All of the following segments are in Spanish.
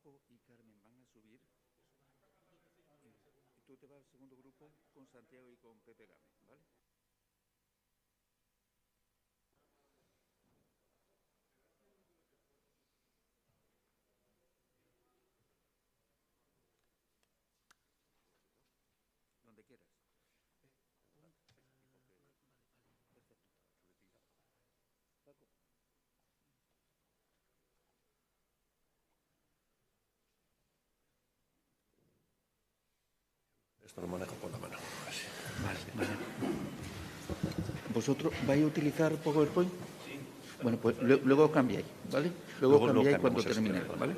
Paco y Carmen van a subir. Y tú te vas al segundo grupo con Santiago y con Pepe Gámez, ¿vale? Donde quieras. Perfecto. Paco. Esto lo manejo con la mano. Así. Vale. ¿Vosotros vais a utilizar PowerPoint? Sí. Bueno, pues luego cambiáis, ¿vale? Luego cambiáis cuando terminemos, ¿vale?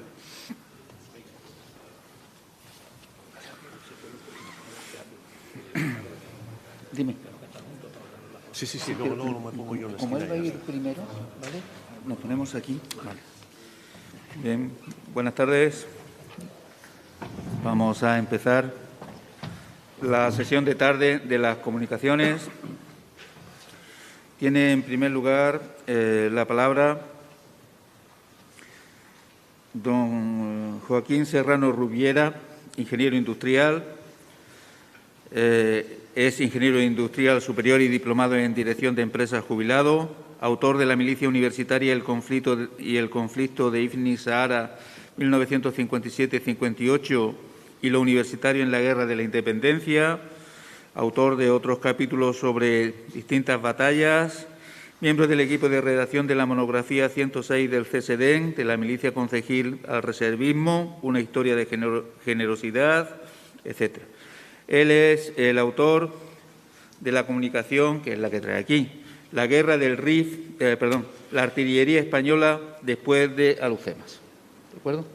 Dime. Sí, luego me pongo yo en la Como esquina. él va a ir primero, ¿vale? Nos ponemos aquí. Vale. Bien, buenas tardes. Vamos a empezar la sesión de tarde de las comunicaciones. Tiene en primer lugar la palabra don Joaquín Serrano Rubiera, ingeniero industrial. Es ingeniero industrial superior y diplomado en dirección de empresas jubilado, autor de La milicia universitaria y el conflicto de IFNI-Sahara 1957-58 y lo universitario en la Guerra de la Independencia, autor de otros capítulos sobre distintas batallas, miembro del equipo de redacción de la monografía 106 del CSDEN, de la milicia concejil al reservismo, una historia de generosidad, etcétera. Él es el autor de la comunicación, que es la que trae aquí, La guerra del Rif, la artillería española después de Alhucemas. ¿De acuerdo?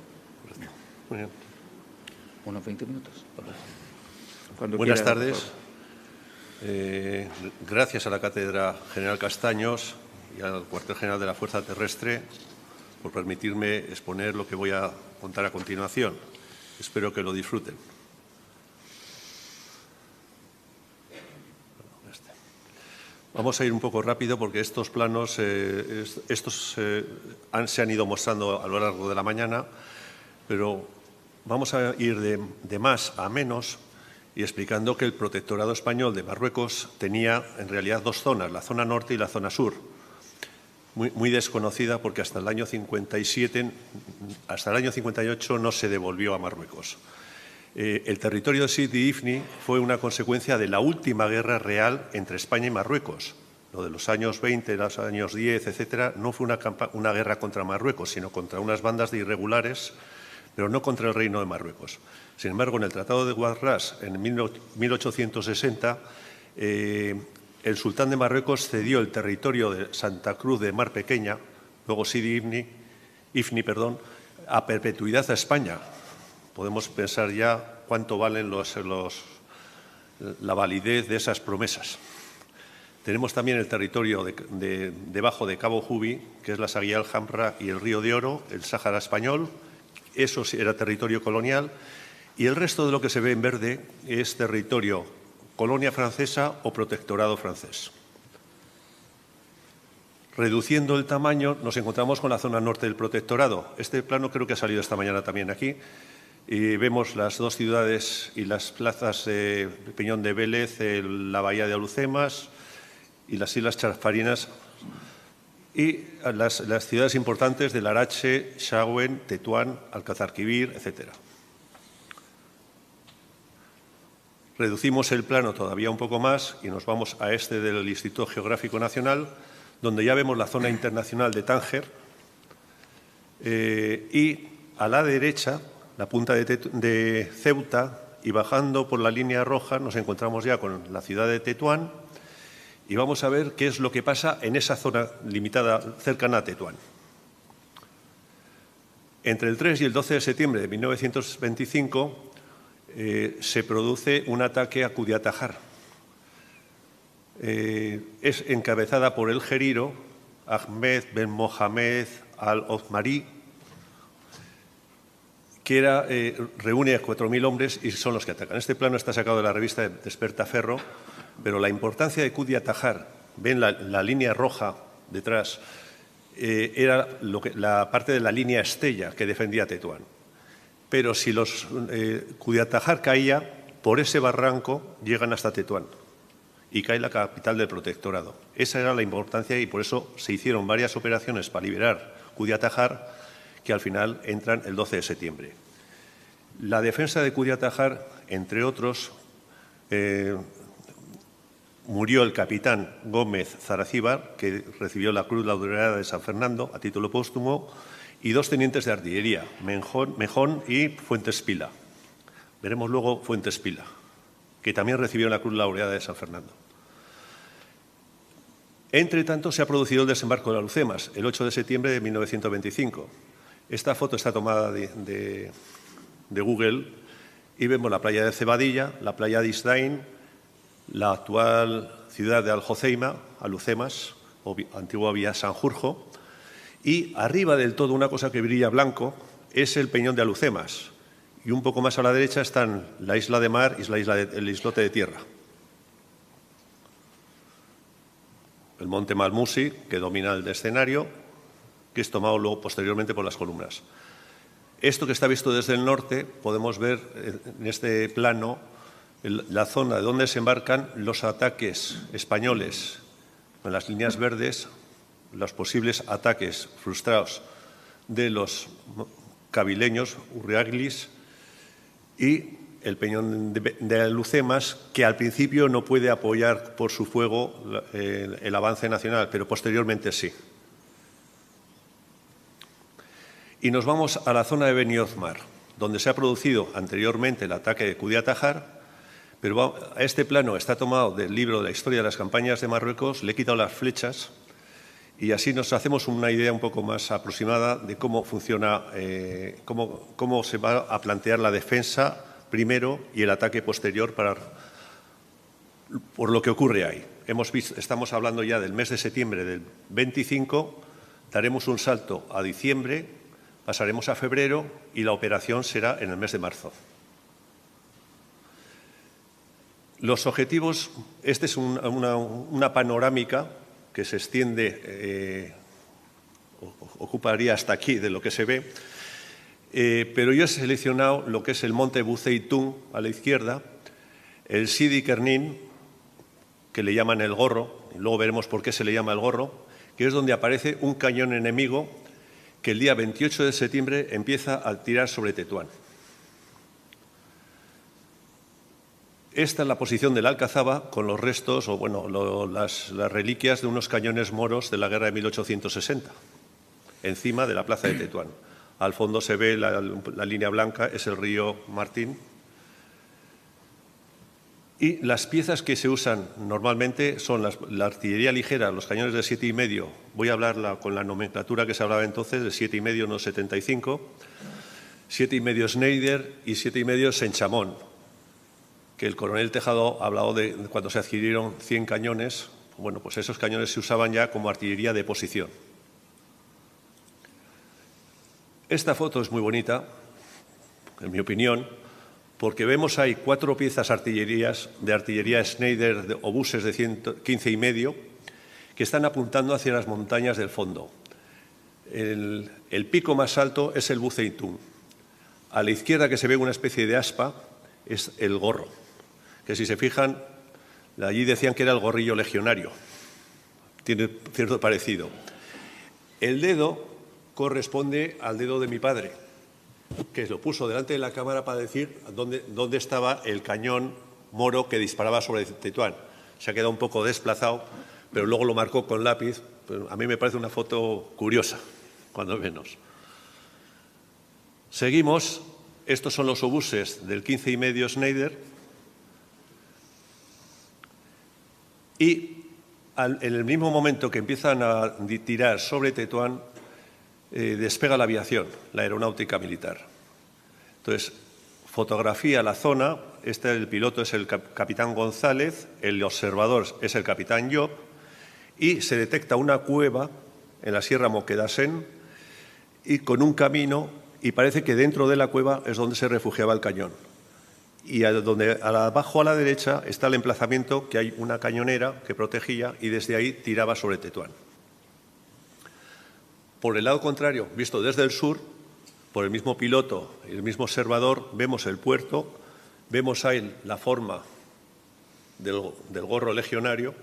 Muy bien. Unos 20 minutos. Buenas tardes. Gracias a la Cátedra General Castaños y al Cuartel General de la Fuerza Terrestre por permitirme exponer lo que voy a contar a continuación. Espero que lo disfruten. Vamos a ir un poco rápido porque estos planos se han ido mostrando a lo largo de la mañana, pero vamos a ir de más a menos y explicando que el protectorado español de Marruecos tenía en realidad dos zonas, la zona norte y la zona sur, muy desconocida porque hasta el año 57, hasta el año 58 no se devolvió a Marruecos. El territorio de Sidi Ifni fue una consecuencia de la última guerra real entre España y Marruecos. Lo de los años 20, los años 10, etcétera, no fue una guerra contra Marruecos, sino contra unas bandas de irregulares, pero no contra el Reino de Marruecos. Sin embargo, en el Tratado de Guadras, en 1860, el sultán de Marruecos cedió el territorio de Santa Cruz de Mar Pequeña, luego Sidi Ifni, a perpetuidad a España. Podemos pensar ya cuánto valen la validez de esas promesas. Tenemos también el territorio debajo de Cabo Jubi, que es la Saguiya Alhambra y el Río de Oro, el Sáhara español. Eso sí era territorio colonial. Y el resto de lo que se ve en verde es territorio colonia francesa o protectorado francés. Reduciendo el tamaño, nos encontramos con la zona norte del protectorado. Este plano creo que ha salido esta mañana también aquí. Y vemos las dos ciudades y las plazas de Peñón de Vélez, la bahía de Alhucemas y las Islas Chafarinas y las ciudades importantes de Larache, Sahagún, Tetuán, Alcazarquivir, etc. Reducimos el plano todavía un poco más y nos vamos a este del Instituto Geográfico Nacional, donde ya vemos la zona internacional de Tánger y a la derecha la punta de Ceuta, y bajando por la línea roja nos encontramos ya con la ciudad de Tetuán y vamos a ver qué es lo que pasa en esa zona limitada cercana a Tetuán. Entre el 3 y el 12 de septiembre de 1925 se produce un ataque a Kudiatajar. Es encabezada por el geriro Ahmed Ben Mohamed al-Othmari, que reúne a 4.000 hombres y son los que atacan. Este plano está sacado de la revista Despertaferro, pero la importancia de Kudiatajar, ven la línea roja detrás, era la parte de la línea Estella que defendía Tetuán. pero si los Cudiatajar caía, por ese barranco llegan hasta Tetuán y cae la capital del protectorado. Esa era la importancia y por eso se hicieron varias operaciones para liberar Cudiatajar, que al final entran el 12 de septiembre. La defensa de Cudiatajar, entre otros, murió el capitán Gómez Zaracíbar, que recibió la Cruz Laureada de San Fernando a título póstumo, y 2 tenientes de artillería, Mejón y Fuentes Pila. Veremos luego Fuentes Pila, que también recibió la Cruz Laureada de San Fernando. Entre tanto, se ha producido el desembarco de Alhucemas, el 8 de septiembre de 1925. Esta foto está tomada de Google y vemos la playa de Cebadilla, la playa de Isdain, la actual ciudad de Aljoceima, Alhucemas, o antigua Vía Sanjurjo, y arriba del todo una cosa que brilla blanco es el peñón de Alhucemas, y un poco más a la derecha están la isla de mar y el islote de tierra. El monte Malmusi, que domina el escenario, que es tomado luego posteriormente por las columnas. Esto que está visto desde el norte, podemos ver en este plano la zona de donde se embarcan los ataques españoles en las líneas verdes, los posibles ataques frustrados de los cabileños, Urriaglis, y el peñón de Alhucemas, que al principio no puede apoyar por su fuego el avance nacional, pero posteriormente sí. Y nos vamos a la zona de Beniozmar, donde se ha producido anteriormente el ataque de Cudiatajar, pero este plano está tomado del libro de la historia de las campañas de Marruecos, le he quitado las flechas y así nos hacemos una idea un poco más aproximada de cómo funciona, cómo se va a plantear la defensa primero y el ataque posterior por lo que ocurre ahí. Estamos hablando ya del mes de septiembre del 25, daremos un salto a diciembre, pasaremos a febrero y la operación será en el mes de marzo. Los objetivos, esta es una panorámica que se extiende, ocuparía hasta aquí de lo que se ve, pero yo he seleccionado lo que es el monte Buceitún a la izquierda, el Sidi Kernin, que le llaman el Gorro, y luego veremos por qué se le llama el Gorro, que es donde aparece un cañón enemigo que el día 28 de septiembre empieza a tirar sobre Tetuán. Esta es la posición del Alcazaba con los restos, o bueno, las reliquias de unos cañones moros de la guerra de 1860, encima de la plaza de Tetuán. Al fondo se ve la línea blanca, es el río Martín. Y las piezas que se usan normalmente son la artillería ligera, los cañones de 7,5. Voy a hablar con la nomenclatura que se hablaba entonces, de 7,5, no 75. 7,5 Schneider y 7,5 Senchamón, que el coronel Tejado ha hablado de cuando se adquirieron 100 cañones. Bueno, pues esos cañones se usaban ya como artillería de posición. Esta foto es muy bonita, en mi opinión, porque vemos ahí 4 piezas de artillería Schneider de obuses de 15,5 que están apuntando hacia las montañas del fondo. El pico más alto es el Buceitún. A la izquierda, que se ve una especie de aspa, es el Gorro, que si se fijan, allí decían que era el gorrillo legionario. Tiene cierto parecido. El dedo corresponde al dedo de mi padre, que lo puso delante de la cámara para decir dónde estaba el cañón moro que disparaba sobre Tetuán. Se ha quedado un poco desplazado, pero luego lo marcó con lápiz. Pero a mí me parece una foto curiosa, cuando menos. Seguimos. Estos son los obuses del 15,5 Schneider. Y en el mismo momento que empiezan a tirar sobre Tetuán, despega la aviación, la aeronáutica militar. Entonces, fotografía la zona, el piloto es el capitán González, el observador es el capitán Job, y se detecta una cueva en la Sierra Moquedasén y con un camino, y parece que dentro de la cueva es donde se refugiaba el cañón. Y abajo a la derecha está el emplazamiento, que hay una cañonera que protegía y desde ahí tiraba sobre Tetuán. Por el lado contrario, visto desde el sur, por el mismo piloto y el mismo observador, vemos el puerto, vemos ahí la forma del gorro legionario,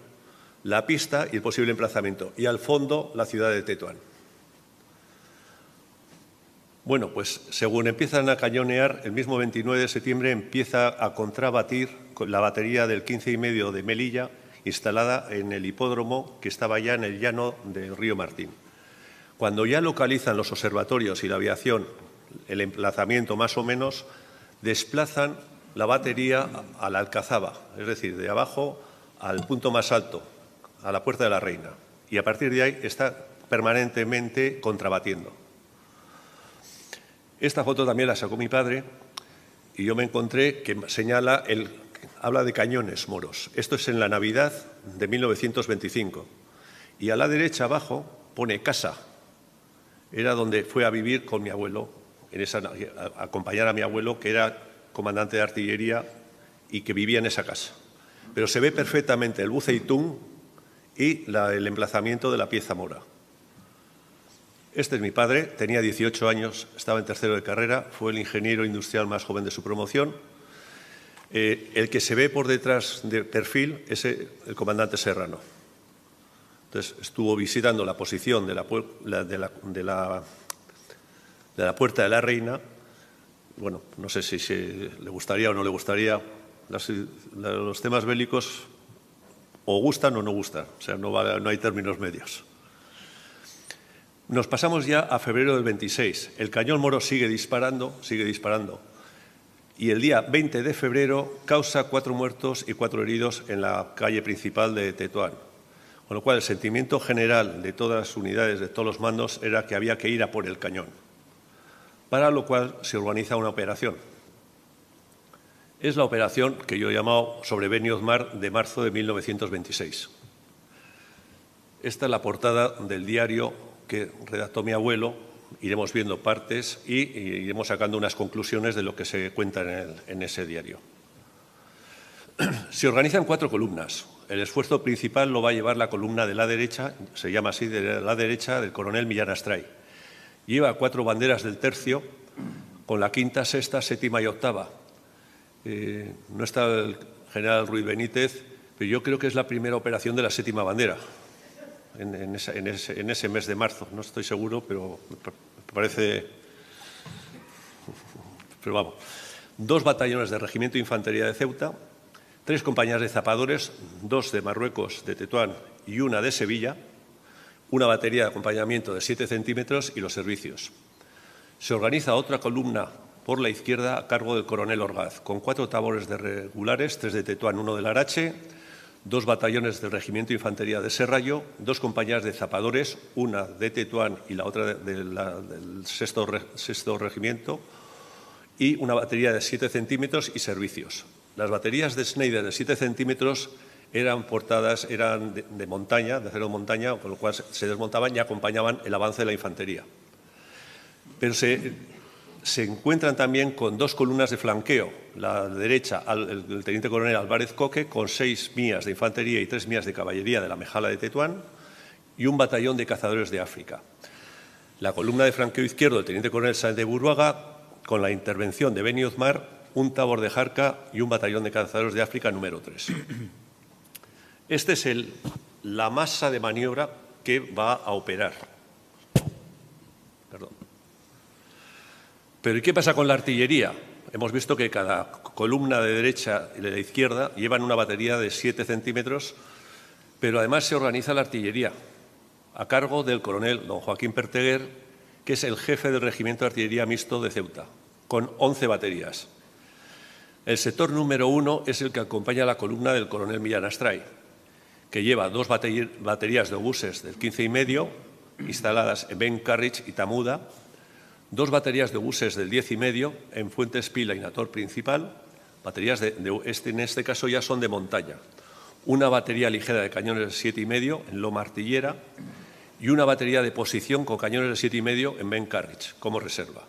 la pista y el posible emplazamiento, y al fondo la ciudad de Tetuán. Bueno, pues según empiezan a cañonear, el mismo 29 de septiembre empieza a contrabatir la batería del 15,5 de Melilla, instalada en el hipódromo que estaba ya en el llano del río Martín. Cuando ya localizan los observatorios y la aviación el emplazamiento más o menos, desplazan la batería a la Alcazaba, es decir, de abajo al punto más alto, a la Puerta de la Reina, y a partir de ahí está permanentemente contrabatiendo. Esta foto también la sacó mi padre y yo me encontré que señala, habla de cañones moros. Esto es en la Navidad de 1925. Y a la derecha abajo pone casa. Era donde fue a vivir con mi abuelo, a acompañar a mi abuelo, que era comandante de artillería y que vivía en esa casa. Pero se ve perfectamente el Buceitún y el emplazamiento de la pieza mora. Este es mi padre, tenía 18 años, estaba en tercero de carrera, fue el ingeniero industrial más joven de su promoción. El que se ve por detrás de perfil es el comandante Serrano. Entonces, estuvo visitando la posición de la Puerta de la Reina. Bueno, no sé si le gustaría o no le gustaría. Los temas bélicos o gustan o no gustan, o sea, no hay términos medios. Nos pasamos ya a febrero del 26. El cañón moro sigue disparando, y el día 20 de febrero causa 4 muertos y 4 heridos en la calle principal de Tetuán. Con lo cual, el sentimiento general de todas las unidades, de todos los mandos, era que había que ir a por el cañón, para lo cual se organiza una operación. Es la operación que yo he llamado sobre Beniozmar de marzo de 1926. Esta es la portada del diario que redactó mi abuelo. Iremos viendo partes y iremos sacando unas conclusiones de lo que se cuenta en ese diario. Se organizan 4 columnas. El esfuerzo principal lo va a llevar la columna de la derecha, se llama así, de la derecha, del coronel Millán Astray. Lleva 4 banderas del tercio, con la 5ª, 6ª, 7ª y 8ª. No está el general Ruiz Benítez, pero yo creo que es la primera operación de la 7ª bandera. En ese mes de marzo. No estoy seguro, pero me parece... Pero vamos. 2 batallones de Regimiento de Infantería de Ceuta, 3 compañías de zapadores, 2 de Marruecos, de Tetuán y 1 de Sevilla, una batería de acompañamiento de 7 centímetros y los servicios. Se organiza otra columna por la izquierda a cargo del coronel Orgaz, con 4 tabores de regulares, 3 de Tetuán, 1 de Larache, 2 batallones del Regimiento de Infantería de Serrallo, 2 compañías de zapadores, una de Tetuán y la otra del sexto regimiento, y una batería de 7 centímetros y servicios. Las baterías de Schneider de 7 centímetros eran de montaña, de acero de montaña, con lo cual se desmontaban y acompañaban el avance de la infantería. Pero se encuentran también con 2 columnas de flanqueo. La derecha, el teniente coronel Álvarez Coque, con 6 mías de infantería y 3 mías de caballería de la Mejala de Tetuán, y un batallón de cazadores de África. La columna de flanqueo izquierdo del teniente coronel Sáenz de Burruaga, con la intervención de Beniozmar, un tabor de Jarca y un batallón de cazadores de África número 3. Esta es la masa de maniobra que va a operar. Perdón. Pero ¿y qué pasa con la artillería? Hemos visto que cada columna de derecha y de la izquierda llevan una batería de 7 centímetros, pero además se organiza la artillería a cargo del coronel don Joaquín Perteguer, que es el jefe del Regimiento de Artillería Mixto de Ceuta, con 11 baterías. El sector número 1 es el que acompaña a la columna del coronel Millán Astray, que lleva 2 baterías de obuses del 15,5 instaladas en Ben Carrich y Tamuda, 2 baterías de obuses del 10,5 en Fuentes Pila y Nator Principal, baterías en este caso ya son de montaña, una batería ligera de cañones de 7,5 en Loma Artillera y una batería de posición con cañones de 7,5 en Ben Carrich como reserva.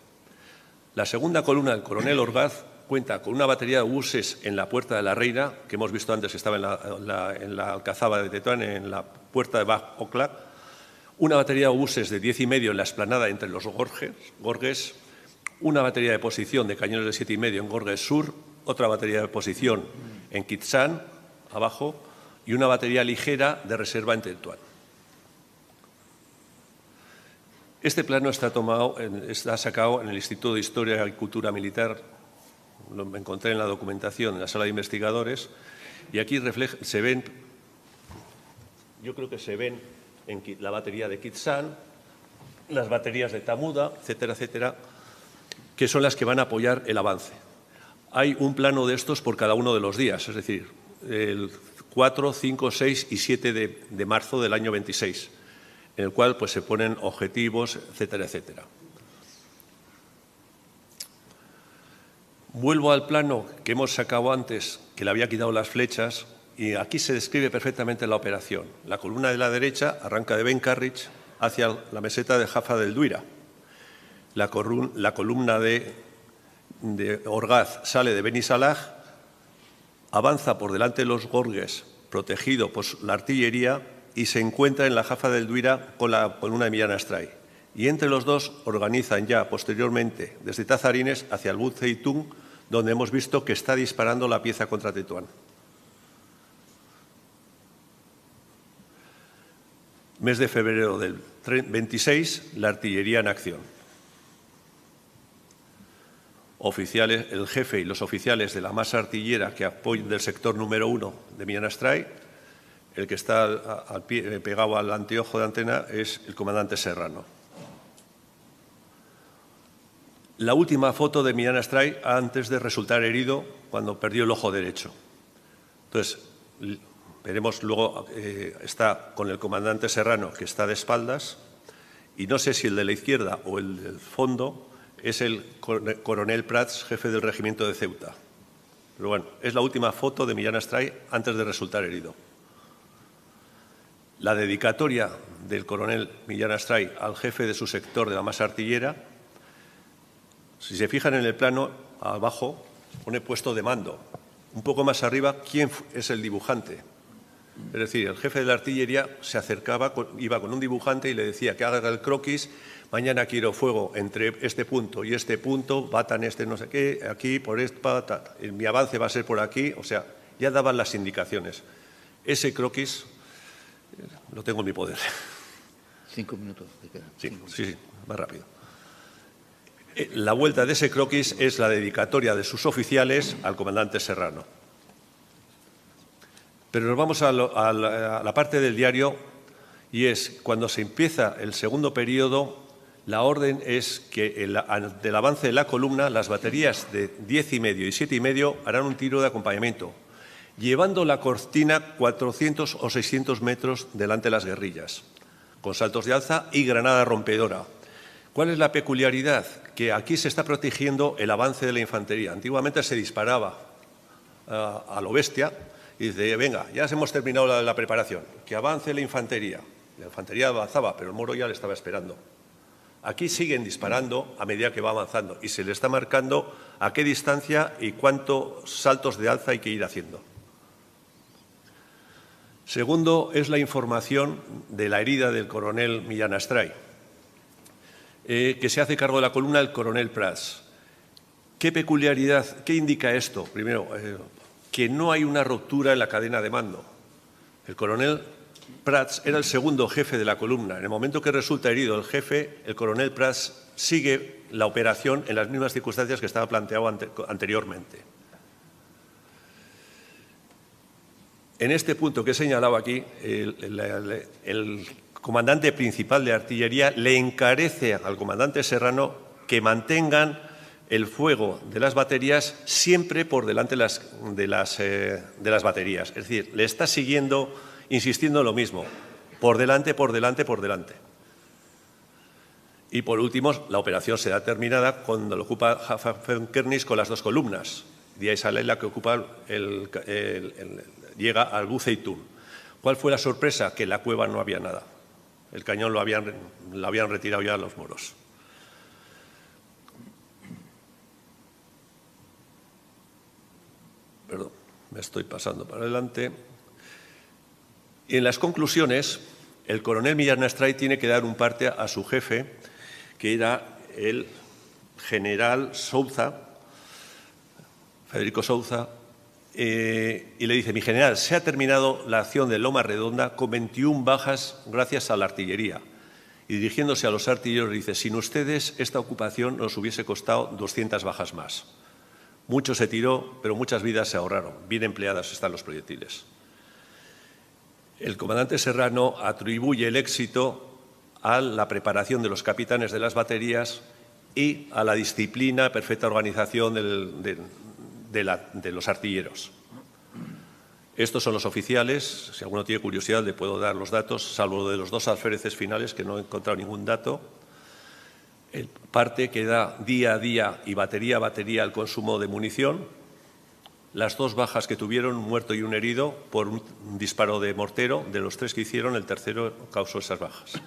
La segunda columna del coronel Orgaz cuenta con una batería de obuses en la Puerta de la Reina, que hemos visto antes que estaba en la Alcazaba de Tetuán, en la Puerta de Baj Ocla, una batería de obuses de 10,5 en la explanada entre los gorges una batería de posición de cañones de 7,5 en Gorges Sur, otra batería de posición en Kitsán, abajo, y una batería ligera de reserva en Tetuán. Este plano está sacado en el Instituto de Historia y Cultura Militar, lo encontré en la documentación, en la sala de investigadores, y aquí se ven, yo creo que se ven en la batería de Kitsán, las baterías de Tamuda, etcétera, etcétera, que son las que van a apoyar el avance. Hay un plano de estos por cada uno de los días, es decir, el 4, 5, 6 y 7 de marzo del año 26, en el cual pues, se ponen objetivos, etcétera, etcétera. Vuelvo al plano que hemos sacado antes, que le había quitado las flechas, y aquí se describe perfectamente la operación. La columna de la derecha arranca de Bencarrich hacia la meseta de Jafa del Duira. La columna de Orgaz sale de Benisalaj, avanza por delante de los Gorges, protegido por la artillería, y se encuentra en la Jafa del Duira con la columna de Millán Astray. Y entre los dos organizan ya posteriormente desde Tazarines hacia el Buceitún, donde hemos visto que está disparando la pieza contra Tetuán. Mes de febrero del 26, la artillería en acción. Oficiales, el jefe y los oficiales de la masa artillera que apoyan del sector número 1 de Millán Astray, el que está pegado al anteojo de antena es el comandante Serrano. La última foto de Millán Astray antes de resultar herido cuando perdió el ojo derecho. Entonces, veremos luego, está con el comandante Serrano, que está de espaldas, y no sé si el de la izquierda o el del fondo es el coronel Prats, jefe del regimiento de Ceuta. Pero bueno, es la última foto de Millán Astray antes de resultar herido. La dedicatoria del coronel Millán Astray al jefe de su sector de la masa artillera, si se fijan en el plano, abajo pone puesto de mando. Un poco más arriba, ¿quién es el dibujante? Es decir, el jefe de la artillería se acercaba, iba con un dibujante y le decía que haga el croquis, mañana quiero fuego entre este punto y este punto, batan este no sé qué, aquí, por esta, mi avance va a ser por aquí, o sea, ya daban las indicaciones. Ese croquis lo tengo en mi poder. 5 minutos. Sí, más rápido. La vuelta de ese croquis es la dedicatoria de sus oficiales al comandante Serrano. Pero nos vamos a la parte del diario, y es cuando se empieza el segundo periodo, la orden es que del avance de la columna, las baterías de 10,5 y 7,5 harán un tiro de acompañamiento, llevando la cortina 400 o 600 metros delante de las guerrillas, con saltos de alza y granada rompedora. ¿Cuál es la peculiaridad? Que aquí se está protegiendo el avance de la infantería. Antiguamente se disparaba a lo bestia y dice, venga, ya hemos terminado la preparación, que avance la infantería. La infantería avanzaba, pero el moro ya le estaba esperando. Aquí siguen disparando a medida que va avanzando y se le está marcando a qué distancia y cuántos saltos de alza hay que ir haciendo. Segundo es la información de la herida del coronel Millán Astray, que se hace cargo de la columna el coronel Prats. ¿Qué peculiaridad, qué indica esto? Primero, que no hay una ruptura en la cadena de mando. El coronel Prats era el segundo jefe de la columna. En el momento que resulta herido el jefe, el coronel Prats sigue la operación en las mismas circunstancias que estaba planteado anteriormente. En este punto que he señalado aquí, el comandante principal de artillería le encarece al comandante Serrano que mantengan el fuego de las baterías siempre por delante de las baterías. Es decir, le está siguiendo, insistiendo en lo mismo, por delante, por delante, por delante. Y por último, la operación se da terminada cuando lo ocupa Hafenkernis con las dos columnas. Díaz Salela que ocupa llega al Buceitún. ¿Cuál fue la sorpresa? Que en la cueva no había nada. El cañón lo habían retirado ya los moros. Perdón, me estoy pasando para adelante. Y en las conclusiones, el coronel Millán Astray tiene que dar un parte a su jefe, que era el general Souza, Federico Souza, y le dice: mi general, se ha terminado la acción de Loma Redonda con 21 bajas gracias a la artillería. Y dirigiéndose a los artilleros dice: sin ustedes esta ocupación nos hubiese costado 200 bajas más. Mucho se tiró, pero muchas vidas se ahorraron. Bien empleadas están los proyectiles. El comandante Serrano atribuye el éxito a la preparación de los capitanes de las baterías y a la disciplina, perfecta organización de los artilleros. Estos son los oficiales. Si alguno tiene curiosidad, le puedo dar los datos, salvo de los 2 alféreces finales, que no he encontrado ningún dato. El parte que da día a día y batería a batería el consumo de munición. Las 2 bajas que tuvieron, un muerto y un herido, por un disparo de mortero. De los 3 que hicieron, el tercero causó esas bajas.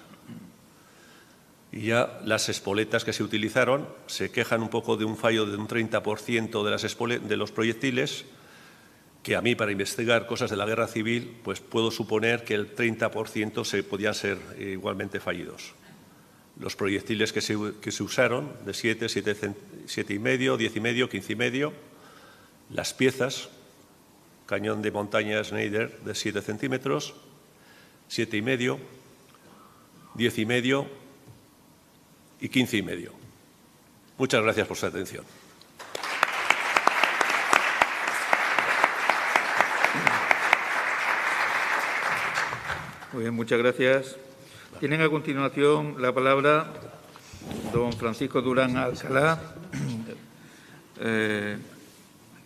Y ya las espoletas que se utilizaron se quejan un poco de un fallo de un 30% de los proyectiles, que a mí, para investigar cosas de la guerra civil, pues puedo suponer que el 30% podían ser igualmente fallidos. Los proyectiles que se usaron, de 7, 7,5, 10,5, 15,5, las piezas, cañón de montaña Schneider de 7 centímetros, 7,5, 10,5 y 15,5. Muchas gracias por su atención. Muy bien, muchas gracias. Tienen a continuación la palabra don Francisco Durán Alcalá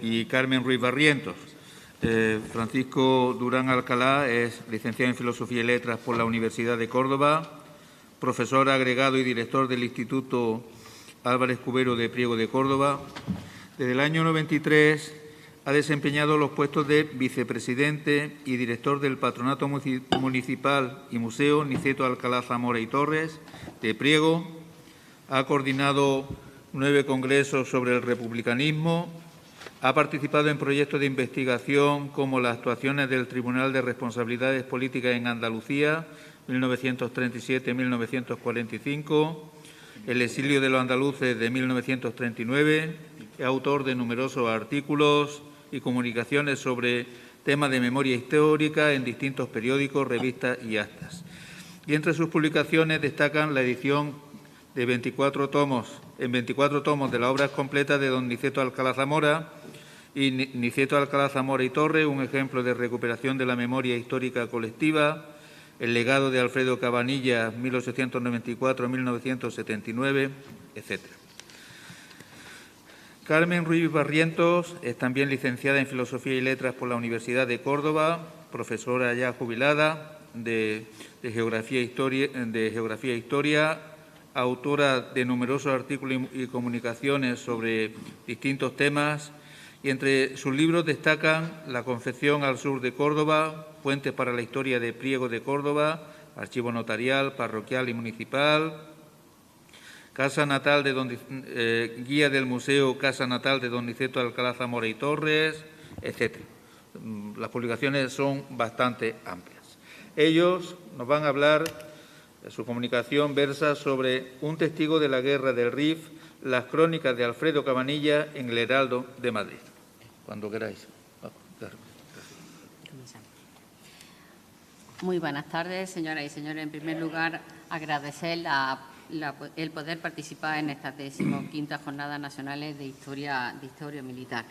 y Carmen Ruiz Barrientos. Francisco Durán Alcalá es licenciado en Filosofía y Letras por la Universidad de Córdoba, profesor agregado y director del Instituto Álvarez Cubero de Priego de Córdoba. Desde el año 93 ha desempeñado los puestos de vicepresidente y director del Patronato Municipal y Museo Niceto Alcalá Zamora y Torres de Priego. Ha coordinado 9 congresos sobre el republicanismo. Ha participado en proyectos de investigación como las actuaciones del Tribunal de Responsabilidades Políticas en Andalucía, 1937-1945, el exilio de los andaluces de 1939, es autor de numerosos artículos y comunicaciones sobre temas de memoria histórica en distintos periódicos, revistas y actas. Y entre sus publicaciones destacan la edición de 24 tomos de las obras completas de don Niceto Alcalá Zamora y Niceto Alcalá Zamora y Torres, un ejemplo de recuperación de la memoria histórica colectiva, el legado de Alfredo Cabanillas, 1894-1979, etc. Carmen Ruiz Barrientos es también licenciada en Filosofía y Letras por la Universidad de Córdoba, profesora ya jubilada de Geografía e Historia, autora de numerosos artículos y comunicaciones sobre distintos temas, y entre sus libros destacan La confección al sur de Córdoba, Puentes para la historia de Priego de Córdoba, Archivo notarial, parroquial y municipal, Casa natal de Guía del Museo Casa Natal de don Niceto Alcalá Zamora y Torres, etc. Las publicaciones son bastante amplias. Ellos nos van a hablar, su comunicación versa sobre un testigo de la guerra del Rif, las crónicas de Alfredo Cabanillas en el Heraldo de Madrid. Cuando queráis. Claro. Muy buenas tardes, señoras y señores. En primer lugar, agradecer el poder participar en estas 15ª Jornadas Nacionales de Historia Militar.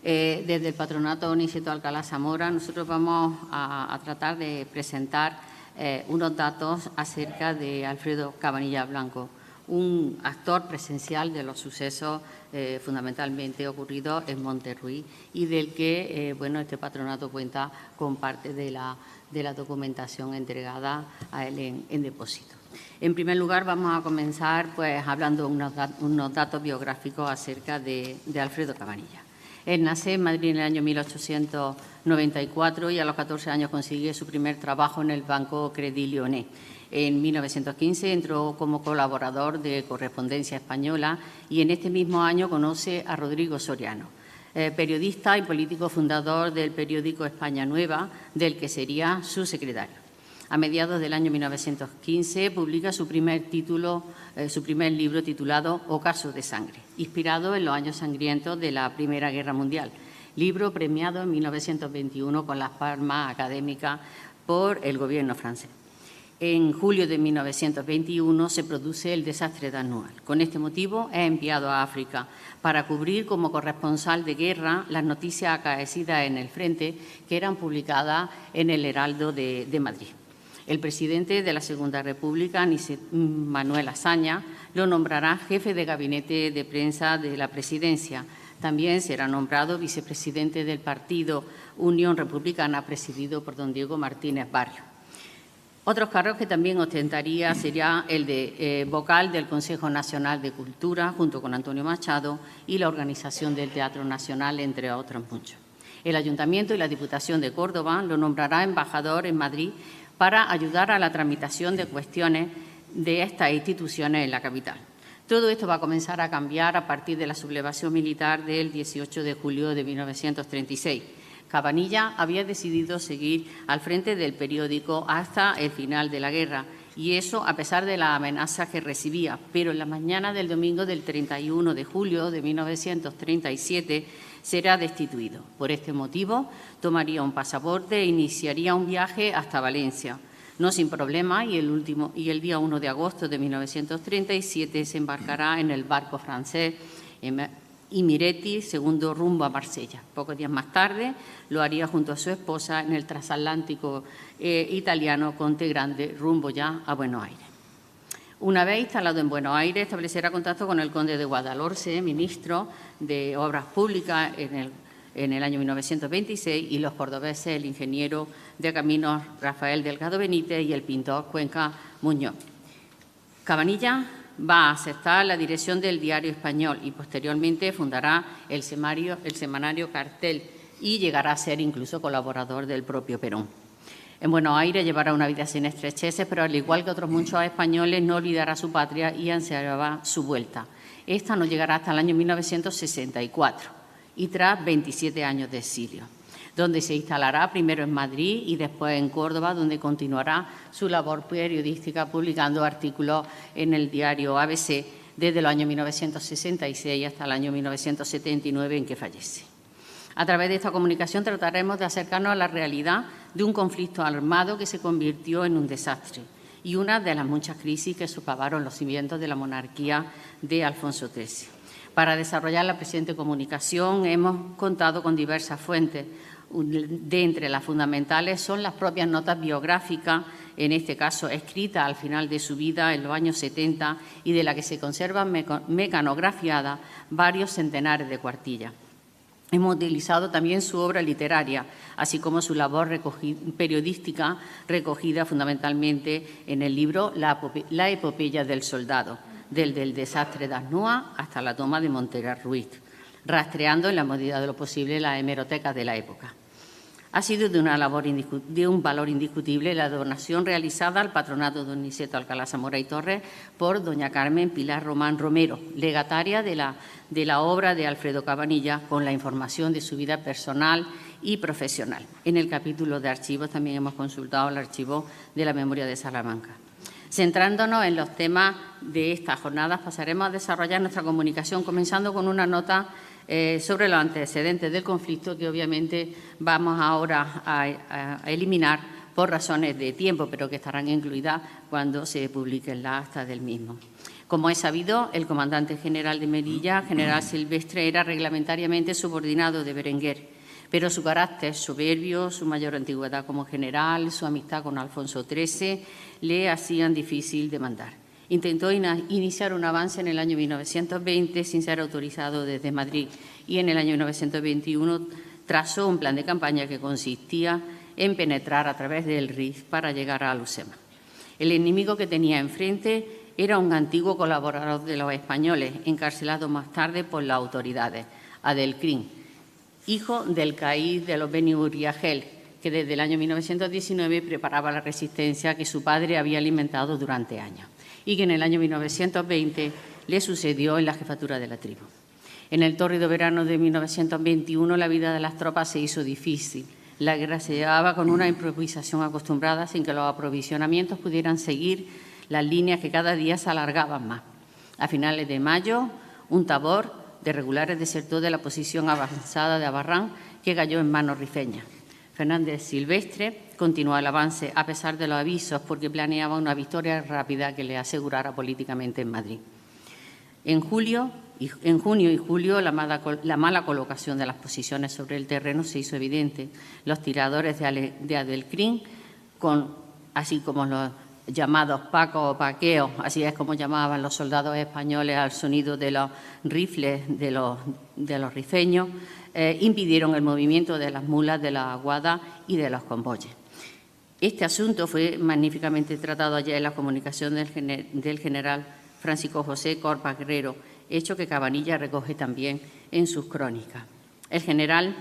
Desde el Patronato Niceto Alcalá Zamora, nosotros vamos a tratar de presentar unos datos acerca de Alfredo Cabanillas Blanco, un actor presencial de los sucesos fundamentalmente ocurridos en Monterruiz y del que este patronato cuenta con parte de la documentación entregada a él en depósito. En primer lugar, vamos a comenzar hablando unos datos biográficos acerca de Alfredo Cabanillas. Él nace en Madrid en el año 1894 y a los 14 años consigue su primer trabajo en el Banco Credit Lyonnais. En 1915 entró como colaborador de Correspondencia Española y en este mismo año conoce a Rodrigo Soriano, periodista y político fundador del periódico España Nueva, del que sería su secretario. A mediados del año 1915 publica su primer libro titulado Ocaso de sangre, inspirado en los años sangrientos de la Primera Guerra Mundial. Libro premiado en 1921 con las palmas académicas por el gobierno francés. En julio de 1921 se produce el desastre de Anual. Con este motivo es enviado a África para cubrir como corresponsal de guerra las noticias acaecidas en el frente que eran publicadas en el Heraldo de Madrid. El presidente de la Segunda República, Manuel Azaña, lo nombrará jefe de gabinete de prensa de la presidencia. También será nombrado vicepresidente del partido Unión Republicana, presidido por don Diego Martínez Barrio. Otros cargos que también ostentaría sería el de vocal del Consejo Nacional de Cultura, junto con Antonio Machado, y la organización del Teatro Nacional, entre otros muchos. El Ayuntamiento y la Diputación de Córdoba lo nombrará embajador en Madrid para ayudar a la tramitación de cuestiones de estas instituciones en la capital. Todo esto va a comenzar a cambiar a partir de la sublevación militar del 18 de julio de 1936. Cabanillas había decidido seguir al frente del periódico hasta el final de la guerra, y eso a pesar de las amenazas que recibía. Pero en la mañana del domingo del 31 de julio de 1937 será destituido. Por este motivo, tomaría un pasaporte e iniciaría un viaje hasta Valencia. No sin problema, y el día 1 de agosto de 1937 se embarcará en el barco francés Imiretti, segundo rumbo a Marsella. Pocos días más tarde lo haría junto a su esposa en el transatlántico italiano Conte Grande, rumbo ya a Buenos Aires. Una vez instalado en Buenos Aires, establecerá contacto con el conde de Guadalhorce, ministro de Obras Públicas en el año 1926, y los cordobeses, el ingeniero de caminos Rafael Delgado Benítez y el pintor Cuenca Muñoz. Cabanillas va a aceptar la dirección del Diario Español y posteriormente fundará el semanario Cartel y llegará a ser incluso colaborador del propio Perón. En Buenos Aires llevará una vida sin estrecheces, pero al igual que otros muchos españoles no olvidará su patria y ansiará su vuelta. Esta no llegará hasta el año 1964 y tras 27 años de exilio, donde se instalará primero en Madrid y después en Córdoba, donde continuará su labor periodística publicando artículos en el diario ABC desde los años 1966 hasta el año 1979 en que fallece. A través de esta comunicación trataremos de acercarnos a la realidad de un conflicto armado que se convirtió en un desastre y una de las muchas crisis que socavaron los cimientos de la monarquía de Alfonso XIII. Para desarrollar la presente comunicación hemos contado con diversas fuentes. De entre las fundamentales son las propias notas biográficas, en este caso escritas al final de su vida en los años 70 y de la que se conservan mecanografiadas varios centenares de cuartillas. Hemos utilizado también su obra literaria, así como su labor periodística recogida fundamentalmente en el libro La epopeya del soldado, desde el desastre de Asnúa hasta la toma de Monteruiz, rastreando en la medida de lo posible las hemerotecas de la época. Ha sido de un valor indiscutible la donación realizada al Patronato Don Niceto Alcalá Zamora y Torres por doña Carmen Pilar Román Romero, legataria de la obra de Alfredo Cabanillas, con la información de su vida personal y profesional. En el capítulo de archivos también hemos consultado el archivo de la memoria de Salamanca. Centrándonos en los temas de estas jornadas, pasaremos a desarrollar nuestra comunicación comenzando con una nota sobre los antecedentes del conflicto que obviamente vamos ahora a eliminar por razones de tiempo, pero que estarán incluidas cuando se publiquen las actas del mismo. Como es sabido, el comandante general de Melilla, general Silvestre, era reglamentariamente subordinado de Berenguer, pero su carácter soberbio, su mayor antigüedad como general, su amistad con Alfonso XIII le hacían difícil de mandar. Intentó iniciar un avance en el año 1920 sin ser autorizado desde Madrid y en el año 1921 trazó un plan de campaña que consistía en penetrar a través del Rif para llegar a Lucema. El enemigo que tenía enfrente era un antiguo colaborador de los españoles, encarcelado más tarde por las autoridades, Adelcrín, hijo del caíd de los Beni Uriagel, que desde el año 1919 preparaba la resistencia que su padre había alimentado durante años y que en el año 1920 le sucedió en la jefatura de la tribu. En el tórrido verano de 1921 la vida de las tropas se hizo difícil. La guerra se llevaba con una improvisación acostumbrada sin que los aprovisionamientos pudieran seguir las líneas que cada día se alargaban más. A finales de mayo, un tabor de regulares desertó de la posición avanzada de Abarrán, que cayó en manos rifeñas. Fernández Silvestre continuó el avance a pesar de los avisos porque planeaba una victoria rápida que le asegurara políticamente en Madrid. En junio y julio, la mala colocación de las posiciones sobre el terreno se hizo evidente. Los tiradores de Adelcrín, así como los llamados pacos o paqueos, así es como llamaban los soldados españoles al sonido de los rifles de los rifeños, impidieron el movimiento de las mulas, de las aguadas y de los convoyes. Este asunto fue magníficamente tratado ayer en la comunicación del general Francisco José Corpas Guerrero, hecho que Cabanillas recoge también en sus crónicas. El general,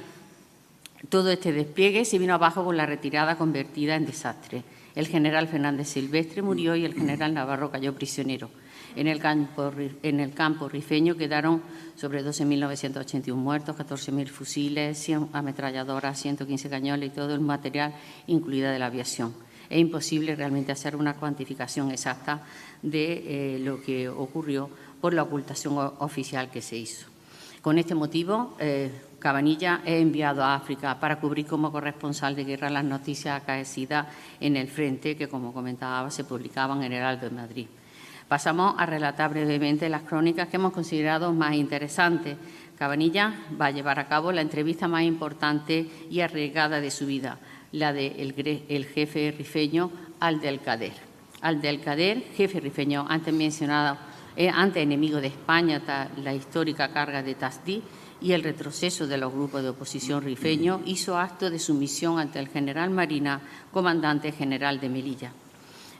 todo este despliegue se vino abajo con la retirada convertida en desastre. El general Fernández Silvestre murió y el general Navarro cayó prisionero. En el campo rifeño quedaron sobre 12.981 muertos, 14.000 fusiles, 100 ametralladoras, 115 cañones y todo el material, incluida de la aviación. Es imposible realmente hacer una cuantificación exacta de lo que ocurrió por la ocultación oficial que se hizo. Con este motivo, Cabanillas es enviado a África para cubrir como corresponsal de guerra las noticias acaecidas en el frente que, como comentaba, se publicaban en el Heraldo de Madrid. Pasamos a relatar brevemente las crónicas que hemos considerado más interesantes. Cabanillas va a llevar a cabo la entrevista más importante y arriesgada de su vida, la del jefe rifeño Abdelkader. Abdelkader, jefe rifeño antes mencionado, antes enemigo de España tras la histórica carga de Tasdí y el retroceso de los grupos de oposición rifeños, hizo acto de sumisión ante el general Marina, comandante general de Melilla.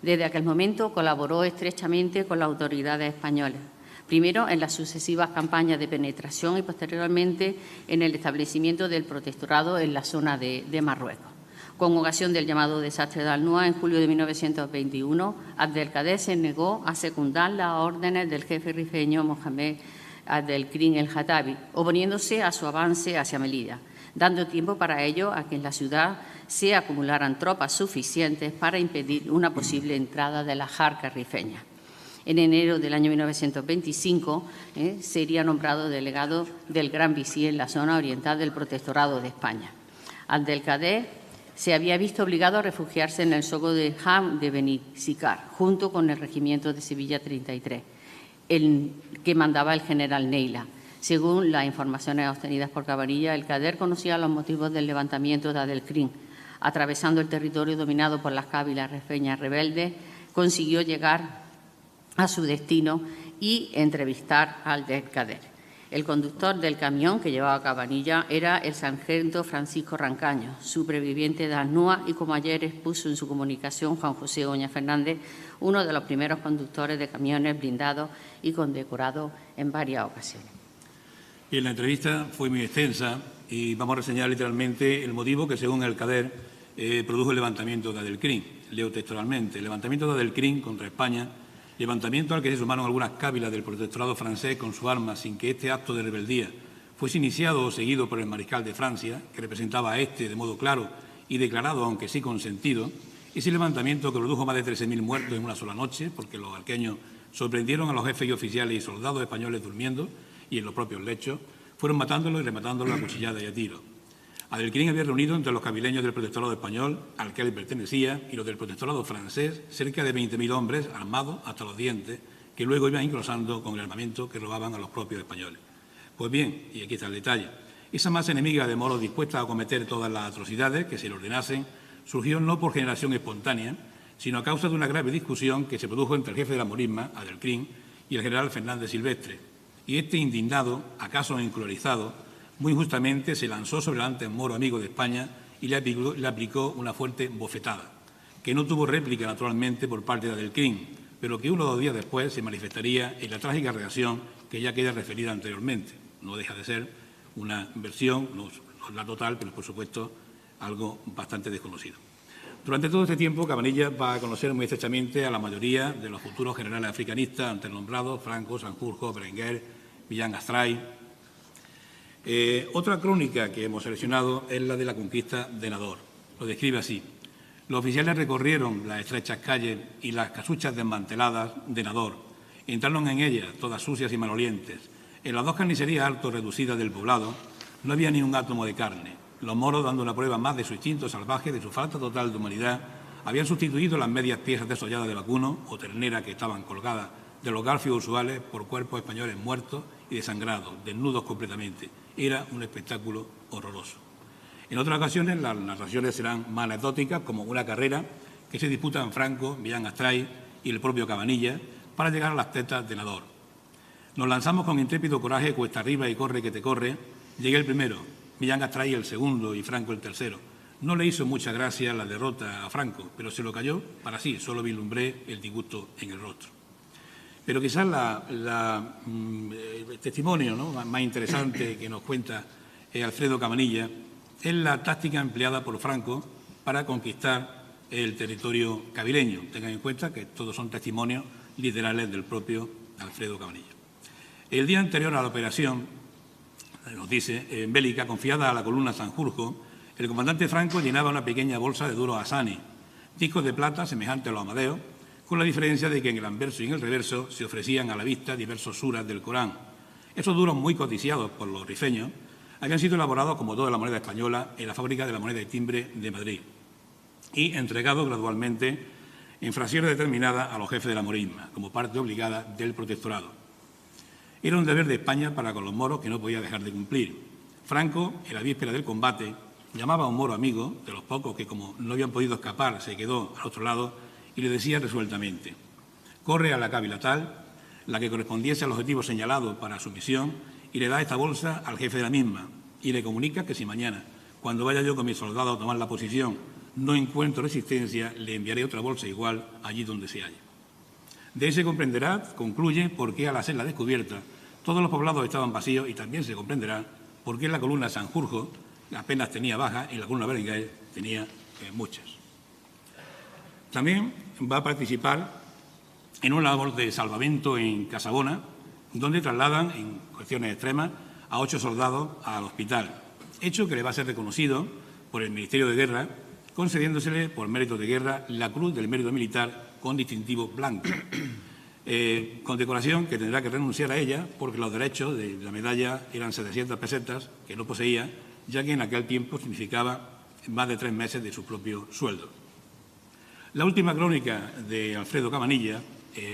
Desde aquel momento colaboró estrechamente con las autoridades españolas, primero en las sucesivas campañas de penetración y posteriormente en el establecimiento del protectorado en la zona de Marruecos. Con ocasión del llamado desastre de Al-Nua en julio de 1921, Abdelkader se negó a secundar las órdenes del jefe rifeño Mohamed Abdelkrim el-Hatabi, oponiéndose a su avance hacia Melilla, dando tiempo para ello a que en la ciudad se acumularan tropas suficientes para impedir una posible entrada de las jarcas rifeñas. En enero del año 1925 sería nombrado delegado del Gran Visir en la zona oriental del Protectorado de España. Abdelkader se había visto obligado a refugiarse en el soco de Ham de Benisicar, junto con el regimiento de Sevilla 33, el que mandaba el general Neila. Según las informaciones obtenidas por Cabanillas, Abdelkader conocía los motivos del levantamiento de Adelkrim. Atravesando el territorio dominado por las cávilas rifeñas rebeldes, consiguió llegar a su destino y entrevistar a Abdelkader. El conductor del camión que llevaba a Cabanillas era el sargento Francisco Rancaño, superviviente de Al-Nua y, como ayer expuso en su comunicación Juan José Oña Fernández, uno de los primeros conductores de camiones blindados y condecorado en varias ocasiones. Y la entrevista fue muy extensa y vamos a reseñar literalmente el motivo que, según Abdelkader, produjo el levantamiento de Adelkrim. Leo textualmente: el levantamiento de Adelkrim contra España, levantamiento al que se sumaron algunas cávilas del protectorado francés con su arma sin que este acto de rebeldía fuese iniciado o seguido por el mariscal de Francia, que representaba a este de modo claro y declarado, aunque sí consentido. Ese levantamiento que produjo más de 13.000 muertos en una sola noche, porque los alqueños sorprendieron a los jefes y oficiales y soldados españoles durmiendo y en los propios lechos, fueron matándolos y rematándolos a cuchilladas y a tiros. Adelkrim había reunido entre los cabileños del protectorado español, al que él pertenecía, y los del protectorado francés, cerca de 20.000 hombres armados hasta los dientes, que luego iban engrosando con el armamento que robaban a los propios españoles. Pues bien, y aquí está el detalle, esa masa enemiga de moros dispuesta a cometer todas las atrocidades que se le ordenasen, surgió no por generación espontánea, sino a causa de una grave discusión que se produjo entre el jefe de la morisma, Adelkrim, y el general Fernández Silvestre. Y este, indignado, acaso encruelizado, muy justamente se lanzó sobre el antes moro amigo de España y le aplicó una fuerte bofetada, que no tuvo réplica naturalmente por parte de Adelkrim, pero que 1 o 2 días después se manifestaría en la trágica reacción que ya queda referida anteriormente. No deja de ser una versión, no la total, pero por supuesto algo bastante desconocido. Durante todo este tiempo, Cabanillas va a conocer muy estrechamente a la mayoría de los futuros generales africanistas antes nombrados: Franco, Sanjurjo, Berenguer, Millán Astray. Otra crónica que hemos seleccionado es la de la conquista de Nador. Lo describe así. Los oficiales recorrieron las estrechas calles y las casuchas desmanteladas de Nador. Entraron en ellas, todas sucias y malolientes. En las 2 carnicerías alto reducidas del poblado no había ni un átomo de carne. Los moros, dando una prueba más de su instinto salvaje, de su falta total de humanidad, habían sustituido las medias piezas desolladas de vacuno o ternera que estaban colgadas de los garfios usuales por cuerpos españoles muertos y desangrados, desnudos completamente. Era un espectáculo horroroso. En otras ocasiones las narraciones serán más anecdóticas, como una carrera que se disputan Franco, Millán Astray y el propio Cabanillas para llegar a las tetas de Nador. Nos lanzamos con intrépido coraje cuesta arriba y corre que te corre. Llegué el primero, Millán Astray el segundo y Franco el tercero. No le hizo mucha gracia la derrota a Franco, pero se lo cayó para sí, solo vislumbré el disgusto en el rostro. Pero quizás el testimonio, ¿no?, más interesante que nos cuenta Alfredo Cabanillas es la táctica empleada por Franco para conquistar el territorio cavileño. Tengan en cuenta que todos son testimonios literales del propio Alfredo Cabanillas. El día anterior a la operación, nos dice, en bélica, confiada a la columna Sanjurjo, el comandante Franco llenaba una pequeña bolsa de duros asani, discos de plata semejantes a los amadeos, con la diferencia de que en el anverso y en el reverso se ofrecían a la vista diversos suras del Corán. Esos duros, muy codiciados por los rifeños, habían sido elaborados, como toda la moneda española, en la fábrica de la moneda de timbre de Madrid y entregados gradualmente en fracciones determinadas a los jefes de la morisma, como parte obligada del protectorado. Era un deber de España para con los moros que no podía dejar de cumplir. Franco, en la víspera del combate, llamaba a un moro amigo, de los pocos que, como no habían podido escapar, se quedó al otro lado, y le decía resueltamente: corre a la cábila tal, la que correspondiese al objetivo señalado para su misión, y le da esta bolsa al jefe de la misma, y le comunica que si mañana, cuando vaya yo con mis soldados a tomar la posición, no encuentro resistencia, le enviaré otra bolsa igual allí donde se halle. De ese comprenderá, concluye, por qué al hacer la descubierta todos los poblados estaban vacíos, y también se comprenderá por qué la columna Sanjurjo apenas tenía bajas y la columna Berenguer tenía muchas. También va a participar en una labor de salvamento en Casabona, donde trasladan, en cuestiones extremas, a 8 soldados al hospital, hecho que le va a ser reconocido por el Ministerio de Guerra, concediéndosele por mérito de guerra la Cruz del Mérito Militar con distintivo blanco, condecoración que tendrá que renunciar a ella porque los derechos de la medalla eran 700 pesetas que no poseía, ya que en aquel tiempo significaba más de 3 meses de su propio sueldo. La última crónica de Alfredo Cabanillas,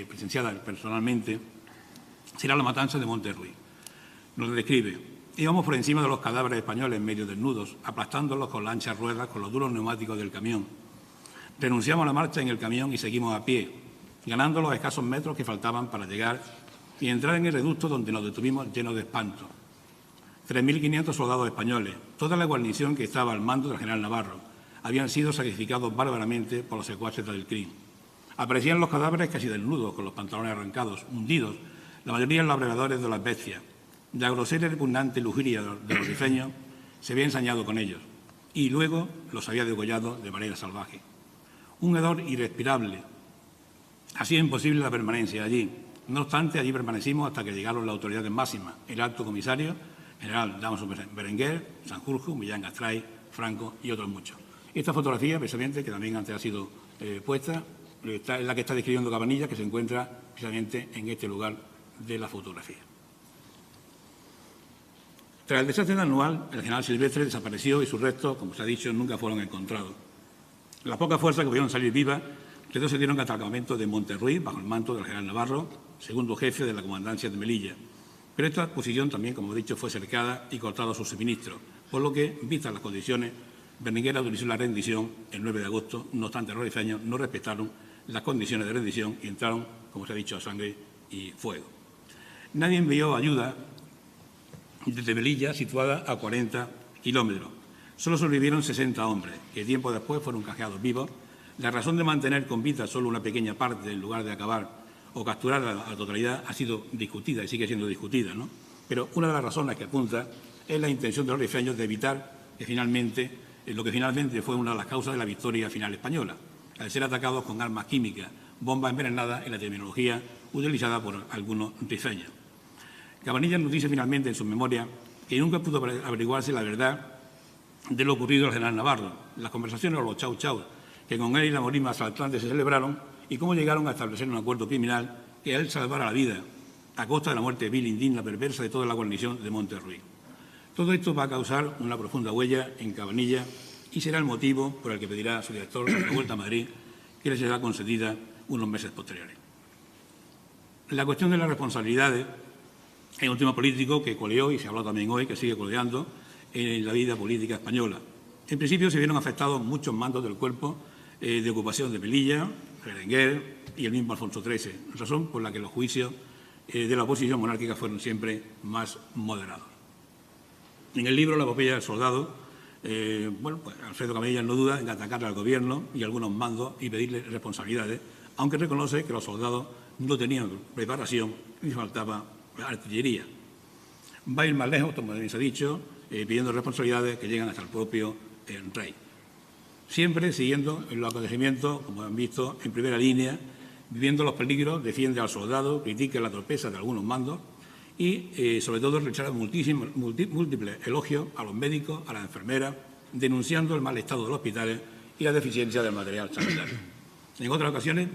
presenciada personalmente, será la matanza de Monterruiz. Nos describe: íbamos por encima de los cadáveres españoles medio desnudos, aplastándolos con las anchas ruedas, con los duros neumáticos del camión. Renunciamos a la marcha en el camión y seguimos a pie, ganando los escasos metros que faltaban para llegar y entrar en el reducto, donde nos detuvimos llenos de espanto. 3.500 soldados españoles, toda la guarnición que estaba al mando del general Navarro, habían sido sacrificados bárbaramente por los secuaces del CRIM. Aparecían los cadáveres casi desnudos, con los pantalones arrancados, hundidos, la mayoría en los abrevadores de las bestias. La grosera y repugnante lujuria de los rifeños se había ensañado con ellos y luego los había degollado de manera salvaje. Un hedor irrespirable. Hacía imposible la permanencia allí. No obstante, allí permanecimos hasta que llegaron las autoridades máximas, el alto comisario, general Damaso Berenguer, Sanjurjo, Millán Astray, Franco y otros muchos. Esta fotografía, precisamente, que también antes ha sido puesta, es la que está describiendo Cabanillas, que se encuentra precisamente en este lugar de la fotografía. Tras el desastre anual, el general Silvestre desapareció y sus restos, como se ha dicho, nunca fueron encontrados. Las pocas fuerzas que pudieron salir vivas retrocedieron hasta el campamento de Monterruiz, bajo el manto del general Navarro, segundo jefe de la comandancia de Melilla. Pero esta posición también, como he dicho, fue cercada y cortada sus suministros, por lo que, vistas las condiciones, Berenguer autorizó la rendición el 9 de agosto. No obstante, los rifeños no respetaron las condiciones de rendición y entraron, como se ha dicho, a sangre y fuego. Nadie envió ayuda desde Melilla, situada a 40 kilómetros. Solo sobrevivieron 60 hombres, que tiempo después fueron canjeados vivos. La razón de mantener con vida solo una pequeña parte en lugar de acabar o capturar a la totalidad ha sido discutida y sigue siendo discutida, ¿no? Pero una de las razones que apunta es la intención de los rifeños de evitar que finalmente lo que finalmente fue una de las causas de la victoria final española, al ser atacados con armas químicas, bombas envenenadas en la terminología utilizada por algunos rifeños. Cabanillas nos dice finalmente en su memoria que nunca pudo averiguarse la verdad de lo ocurrido al general Navarro, las conversaciones o los chau chau que con él y la Morisma asaltante se celebraron y cómo llegaron a establecer un acuerdo criminal que a él salvara la vida a costa de la muerte vil, indigna, perversa de toda la guarnición de Monterruiz. Todo esto va a causar una profunda huella en Cabanillas y será el motivo por el que pedirá a su director la vuelta a Madrid, que le será concedida unos meses posteriores. La cuestión de las responsabilidades es un tema político que coleó, y se ha hablado también hoy, que sigue coleando en la vida política española. En principio se vieron afectados muchos mandos del cuerpo de ocupación de Melilla, Berenguer y el mismo Alfonso XIII, razón por la que los juicios de la oposición monárquica fueron siempre más moderados. En el libro La epopeya del soldado, pues Alfredo Cabanillas no duda en atacar al Gobierno y algunos mandos y pedirle responsabilidades, aunque reconoce que los soldados no tenían preparación y faltaba artillería. Va a ir más lejos, como también se ha dicho, pidiendo responsabilidades que llegan hasta el propio rey. Siempre siguiendo en los acontecimientos, como han visto, en primera línea, viviendo los peligros, defiende al soldado, critica la torpeza de algunos mandos y, sobre todo, rechaza múltiples elogios a los médicos, a las enfermeras, denunciando el mal estado de los hospitales y la deficiencia del material sanitario. En muchas ocasiones,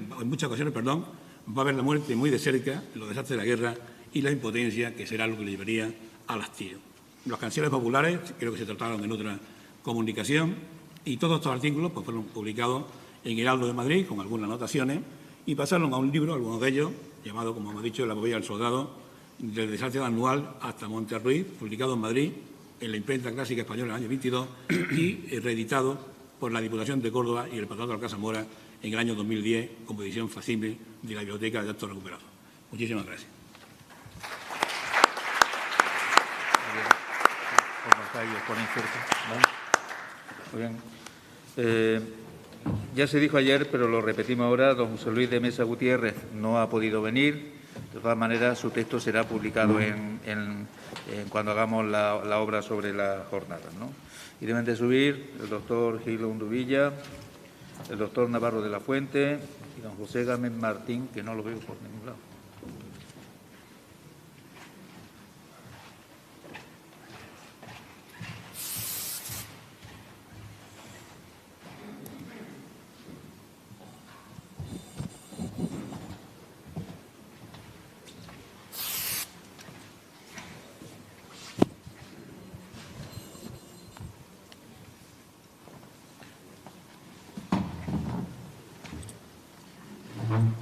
va a ver la muerte muy de cerca, los desastres de la guerra y la impotencia, que será lo que le llevaría al hastío. Las canciones populares, creo que se trataron en otra comunicación, y todos estos artículos pues, fueron publicados en Heraldo de Madrid, con algunas anotaciones, y pasaron a un libro, algunos de ellos, llamado, como hemos dicho, La epopeya del soldado, del desastre anual hasta Monterruiz, publicado en Madrid, en la imprenta clásica española en el año 22, y reeditado por la Diputación de Córdoba y el Patronato de Alcázar Mora en el año 2010, como edición facsímil de la Biblioteca de Actos Recuperados. Muchísimas gracias. Muy bien. Ya se dijo ayer, pero lo repetimos ahora, don José Luis de Mesa Gutiérrez no ha podido venir. De todas maneras, su texto será publicado cuando hagamos la obra sobre la jornada, ¿no? Y deben de subir el doctor Gil Unduvilla, el doctor Navarro de la Fuente y don José Gámez Martín, que no lo veo por ningún lado.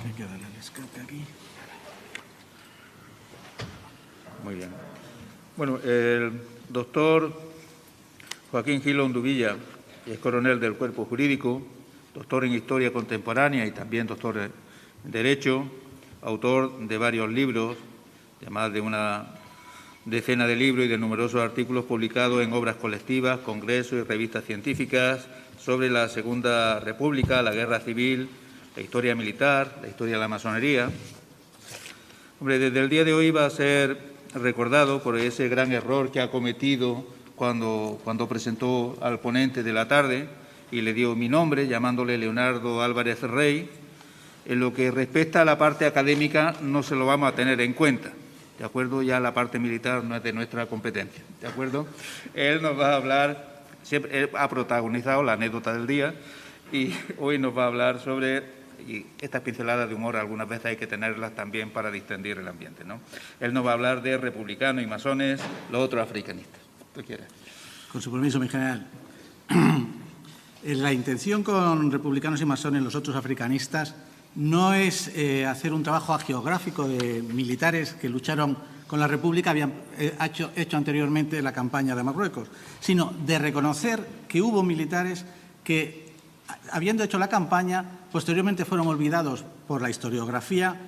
Hay que darle el escape aquí. Muy bien. Bueno, el doctor Joaquín Gil Unduvilla es coronel del Cuerpo Jurídico, doctor en Historia Contemporánea y también doctor en Derecho, autor de varios libros, de más de una decena de libros y de numerosos artículos publicados en obras colectivas, congresos y revistas científicas sobre la Segunda República, la Guerra Civil, la historia militar, la historia de la masonería. Hombre, desde el día de hoy va a ser recordado por ese gran error que ha cometido cuando presentó al ponente de la tarde y le dio mi nombre, llamándole Leonardo Álvarez Rey. En lo que respecta a la parte académica no se lo vamos a tener en cuenta, ¿de acuerdo? Ya la parte militar no es de nuestra competencia, ¿de acuerdo? Él nos va a hablar, siempre él ha protagonizado la anécdota del día y hoy nos va a hablar sobre... Y estas pinceladas de humor algunas veces hay que tenerlas también para distendir el ambiente, ¿no? Él nos va a hablar de republicanos y masones, los otros africanistas. ¿Tú quieres? Con su permiso, mi general. La intención con republicanos y masones, los otros africanistas, no es hacer un trabajo hagiográfico de militares que lucharon con la República, habían hecho anteriormente la campaña de Marruecos, sino de reconocer que hubo militares que, habiendo hecho la campaña, posteriormente fueron olvidados por la historiografía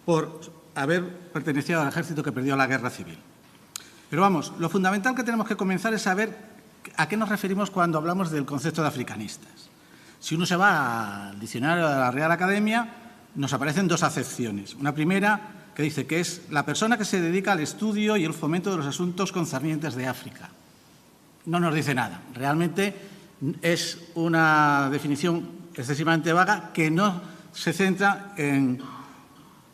por haber pertenecido al ejército que perdió la guerra civil. Pero vamos, lo fundamental que tenemos que comenzar es saber a qué nos referimos cuando hablamos del concepto de africanistas. Si uno se va al diccionario de la Real Academia, nos aparecen dos acepciones. Una primera, que dice que es la persona que se dedica al estudio y el fomento de los asuntos concernientes de África. No nos dice nada. Realmente es una definición excesivamente vaga que no se centra en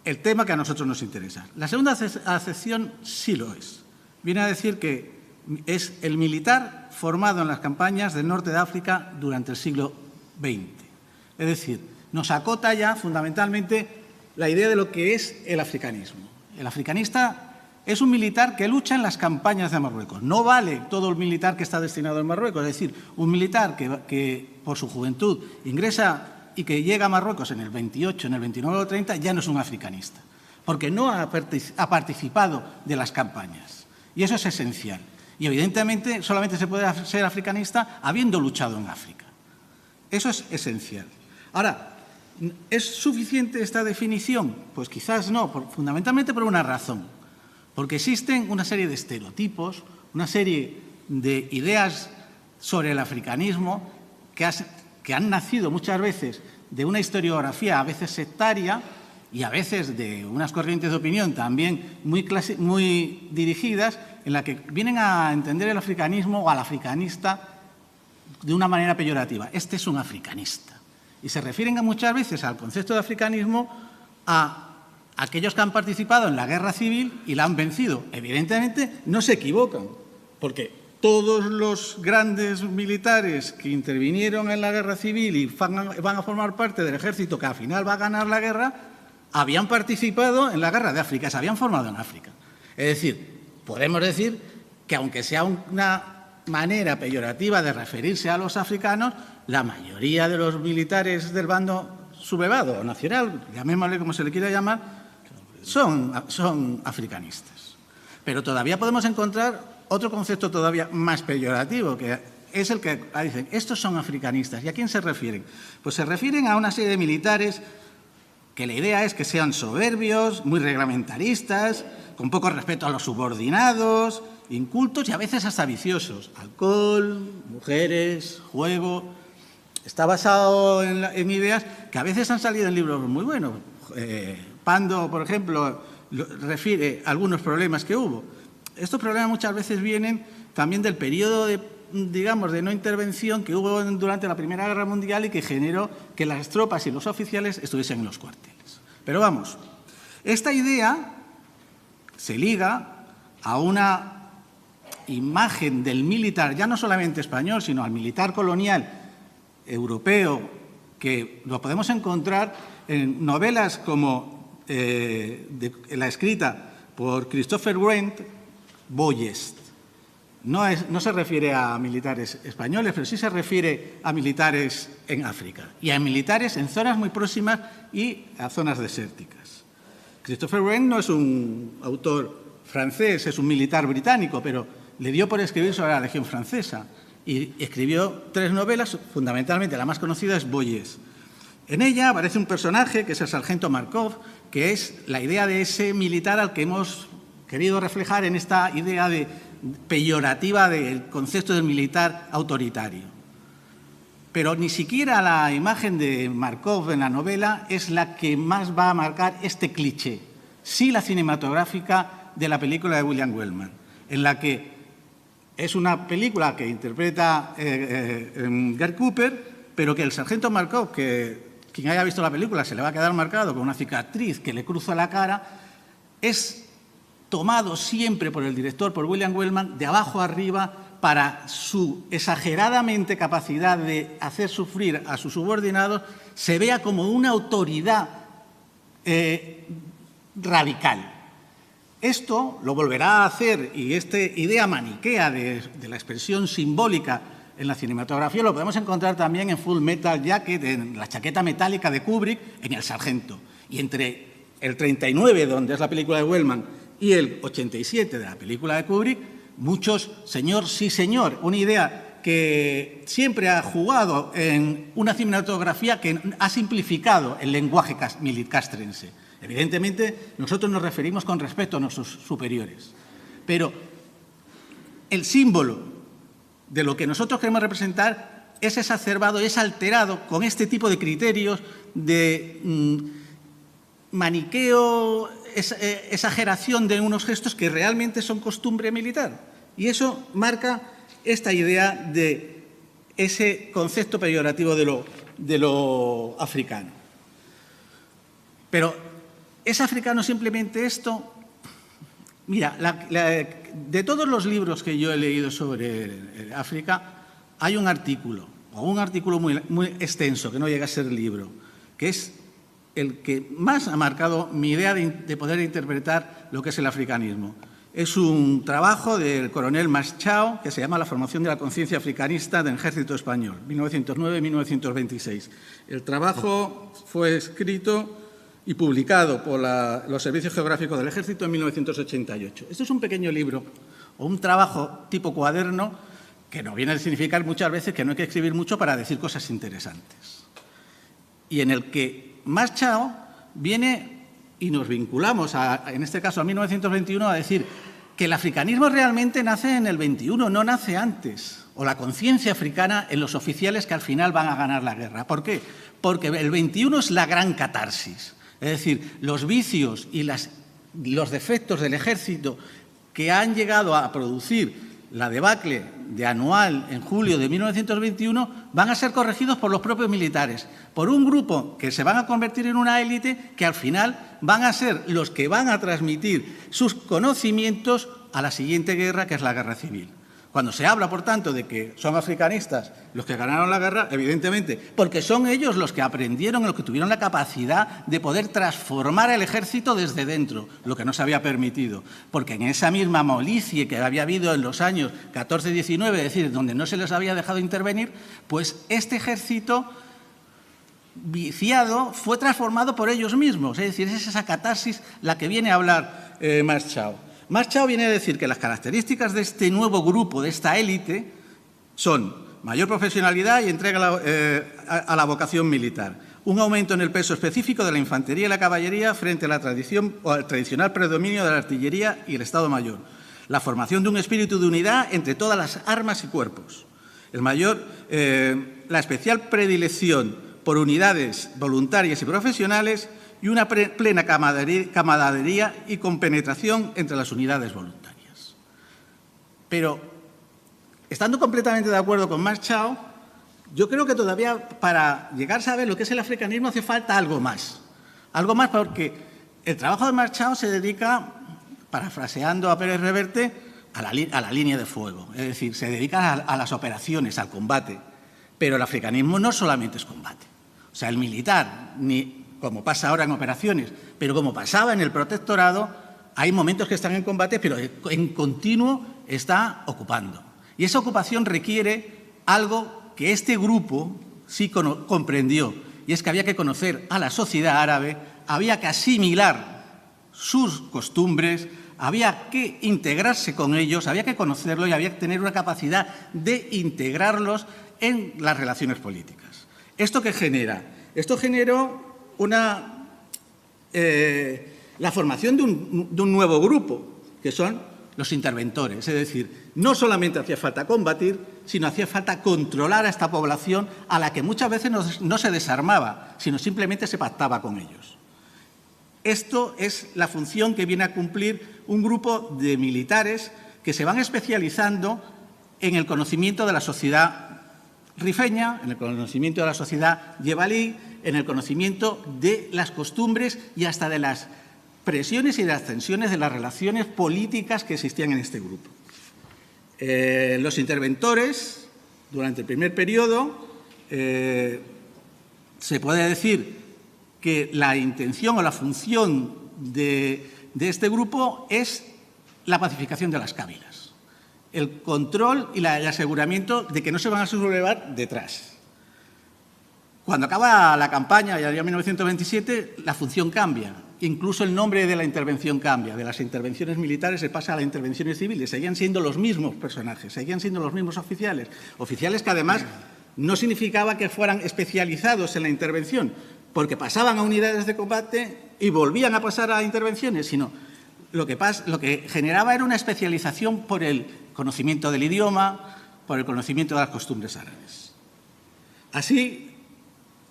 el tema que a nosotros nos interesa. La segunda acepción sí lo es. Viene a decir que es el militar formado en las campañas del norte de África durante el siglo XX. Es decir, nos acota ya fundamentalmente la idea de lo que es el africanismo. El africanista es un militar que lucha en las campañas de Marruecos. No vale todo el militar que está destinado en Marruecos. Es decir, un militar que por su juventud ingresa y que llega a Marruecos en el 28, en el 29 o 30, ya no es un africanista, porque no ha participado de las campañas. Y eso es esencial. Y evidentemente solamente se puede ser africanista habiendo luchado en África. Eso es esencial. Ahora, ¿es suficiente esta definición? Pues quizás no, fundamentalmente por una razón. Porque existen una serie de estereotipos, una serie de ideas sobre el africanismo que han nacido muchas veces de una historiografía a veces sectaria y a veces de unas corrientes de opinión también muy dirigidas, en la que vienen a entender el africanismo o al africanista de una manera peyorativa. Este es un africanista. Y se refieren muchas veces al concepto de africanismo a aquellos que han participado en la guerra civil y la han vencido. Evidentemente no se equivocan, porque todos los grandes militares que intervinieron en la guerra civil y van a formar parte del ejército que al final va a ganar la guerra, habían participado en la guerra de África, se habían formado en África. Es decir, podemos decir que aunque sea una manera peyorativa de referirse a los africanos, la mayoría de los militares del bando sublevado o nacional, llamémosle como se le quiera llamar, son africanistas. Pero todavía podemos encontrar otro concepto todavía más peyorativo, que es el que dicen, estos son africanistas. ¿Y a quién se refieren? Pues se refieren a una serie de militares que la idea es que sean soberbios, muy reglamentaristas, con poco respeto a los subordinados, incultos y a veces hasta viciosos. Alcohol, mujeres, juego. Está basado en ideas que a veces han salido en libros muy buenos. Pando, por ejemplo, refiere a algunos problemas que hubo. Estos problemas muchas veces vienen también del periodo de no intervención que hubo durante la Primera Guerra Mundial y que generó que las tropas y los oficiales estuviesen en los cuarteles. Pero vamos, esta idea se liga a una imagen del militar, ya no solamente español, sino al militar colonial europeo, que lo podemos encontrar en novelas como la escrita por Christopher Wren, Boyest. No se refiere a militares españoles, pero sí se refiere a militares en África y a militares en zonas muy próximas y a zonas desérticas. Christopher Wren no es un autor francés, es un militar británico, pero le dio por escribir sobre la Legión Francesa y escribió 3 novelas, fundamentalmente la más conocida es Boyest. En ella aparece un personaje que es el sargento Markov, que es la idea de ese militar al que hemos querido reflejar en esta idea peyorativa del concepto del militar autoritario. Pero ni siquiera la imagen de Markov en la novela es la que más va a marcar este cliché, sí la cinematográfica de la película de William Wellman, en la que es una película que interpreta Gary Cooper, pero que el sargento Markov, que quien haya visto la película se le va a quedar marcado con una cicatriz que le cruza la cara, es tomado siempre por el director, por William Wellman, de abajo arriba para su exageradamente capacidad de hacer sufrir a sus subordinados, se vea como una autoridad radical. Esto lo volverá a hacer, y esta idea maniquea de la expresión simbólica en la cinematografía lo podemos encontrar también en Full Metal Jacket, en la chaqueta metálica de Kubrick, en El Sargento. Y entre el 39, donde es la película de Wellman, y el 87 de la película de Kubrick, muchos señor, sí señor, una idea que siempre ha jugado en una cinematografía que ha simplificado el lenguaje castrense. Evidentemente, nosotros nos referimos con respeto a nuestros superiores, pero el símbolo de lo que nosotros queremos representar es exacerbado, es alterado con este tipo de criterios de maniqueo, exageración de unos gestos que realmente son costumbre militar. Y eso marca esta idea de ese concepto peyorativo de lo africano. Pero ¿es africano simplemente esto? Mira, de todos los libros que yo he leído sobre África, hay un artículo muy extenso, que no llega a ser libro, que es el que más ha marcado mi idea de poder interpretar lo que es el africanismo. Es un trabajo del coronel Maschao que se llama La formación de la conciencia africanista del Ejército Español, 1909-1926. El trabajo fue escrito y publicado por los Servicios Geográficos del Ejército en 1988. Esto es un pequeño libro o un trabajo tipo cuaderno que no viene a significar muchas veces que no hay que escribir mucho para decir cosas interesantes. Y en el que Maschao viene y nos vinculamos, en este caso a 1921, a decir que el africanismo realmente nace en el 21, no nace antes, o la conciencia africana en los oficiales que al final van a ganar la guerra. ¿Por qué? Porque el 21 es la gran catarsis, es decir, los vicios y los defectos del ejército que han llegado a producir la debacle de Anual en julio de 1921 van a ser corregidos por los propios militares, por un grupo que se van a convertir en una élite que al final van a ser los que van a transmitir sus conocimientos a la siguiente guerra, que es la guerra civil. Cuando se habla, por tanto, de que son africanistas los que ganaron la guerra, evidentemente, porque son ellos los que aprendieron, los que tuvieron la capacidad de poder transformar el ejército desde dentro, lo que no se había permitido. Porque en esa misma molicie que había habido en los años 14-19, es decir, donde no se les había dejado intervenir, pues este ejército viciado fue transformado por ellos mismos. Es decir, es esa catarsis la que viene a hablar Maschao. Maschao viene a decir que las características de este nuevo grupo, de esta élite, son mayor profesionalidad y entrega a la vocación militar, un aumento en el peso específico de la infantería y la caballería frente a la tradición o al tradicional predominio de la artillería y el Estado Mayor, la formación de un espíritu de unidad entre todas las armas y cuerpos, la especial predilección por unidades voluntarias y profesionales y una plena camaradería y compenetración entre las unidades voluntarias. Pero, estando completamente de acuerdo con Maschao, yo creo que todavía para llegar a saber lo que es el africanismo hace falta algo más. Algo más porque el trabajo de Maschao se dedica, parafraseando a Pérez Reverte, a la línea de fuego. Es decir, se dedica a las operaciones, al combate. Pero el africanismo no solamente es combate. O sea, el militar, como pasa ahora en operaciones, pero como pasaba en el protectorado, hay momentos que están en combate, pero en continuo está ocupando. Y esa ocupación requiere algo que este grupo sí comprendió, y es que había que conocer a la sociedad árabe, había que asimilar sus costumbres, había que integrarse con ellos, había que conocerlos y había que tener una capacidad de integrarlos en las relaciones políticas. ¿Esto qué genera? Esto generó la formación de un nuevo grupo, que son los interventores. Es decir, no solamente hacía falta combatir, sino hacía falta controlar a esta población a la que muchas veces no se desarmaba, sino simplemente se pactaba con ellos. Esto es la función que viene a cumplir un grupo de militares que se van especializando en el conocimiento de la sociedad rifeña, en el conocimiento de la sociedad yebalí, en el conocimiento de las costumbres y hasta de las presiones y de las tensiones de las relaciones políticas que existían en este grupo. Los interventores, durante el primer periodo, se puede decir que la intención o la función de este grupo es la pacificación de las cávilas, el control y el aseguramiento de que no se van a sublevar detrás. Cuando acaba la campaña, ya en 1927, la función cambia. Incluso el nombre de la intervención cambia. De las intervenciones militares se pasa a las intervenciones civiles. Seguían siendo los mismos personajes, seguían siendo los mismos oficiales. Oficiales que, además, no significaba que fueran especializados en la intervención, porque pasaban a unidades de combate y volvían a pasar a intervenciones, sino lo que generaba era una especialización por el conocimiento del idioma, por el conocimiento de las costumbres árabes. Así,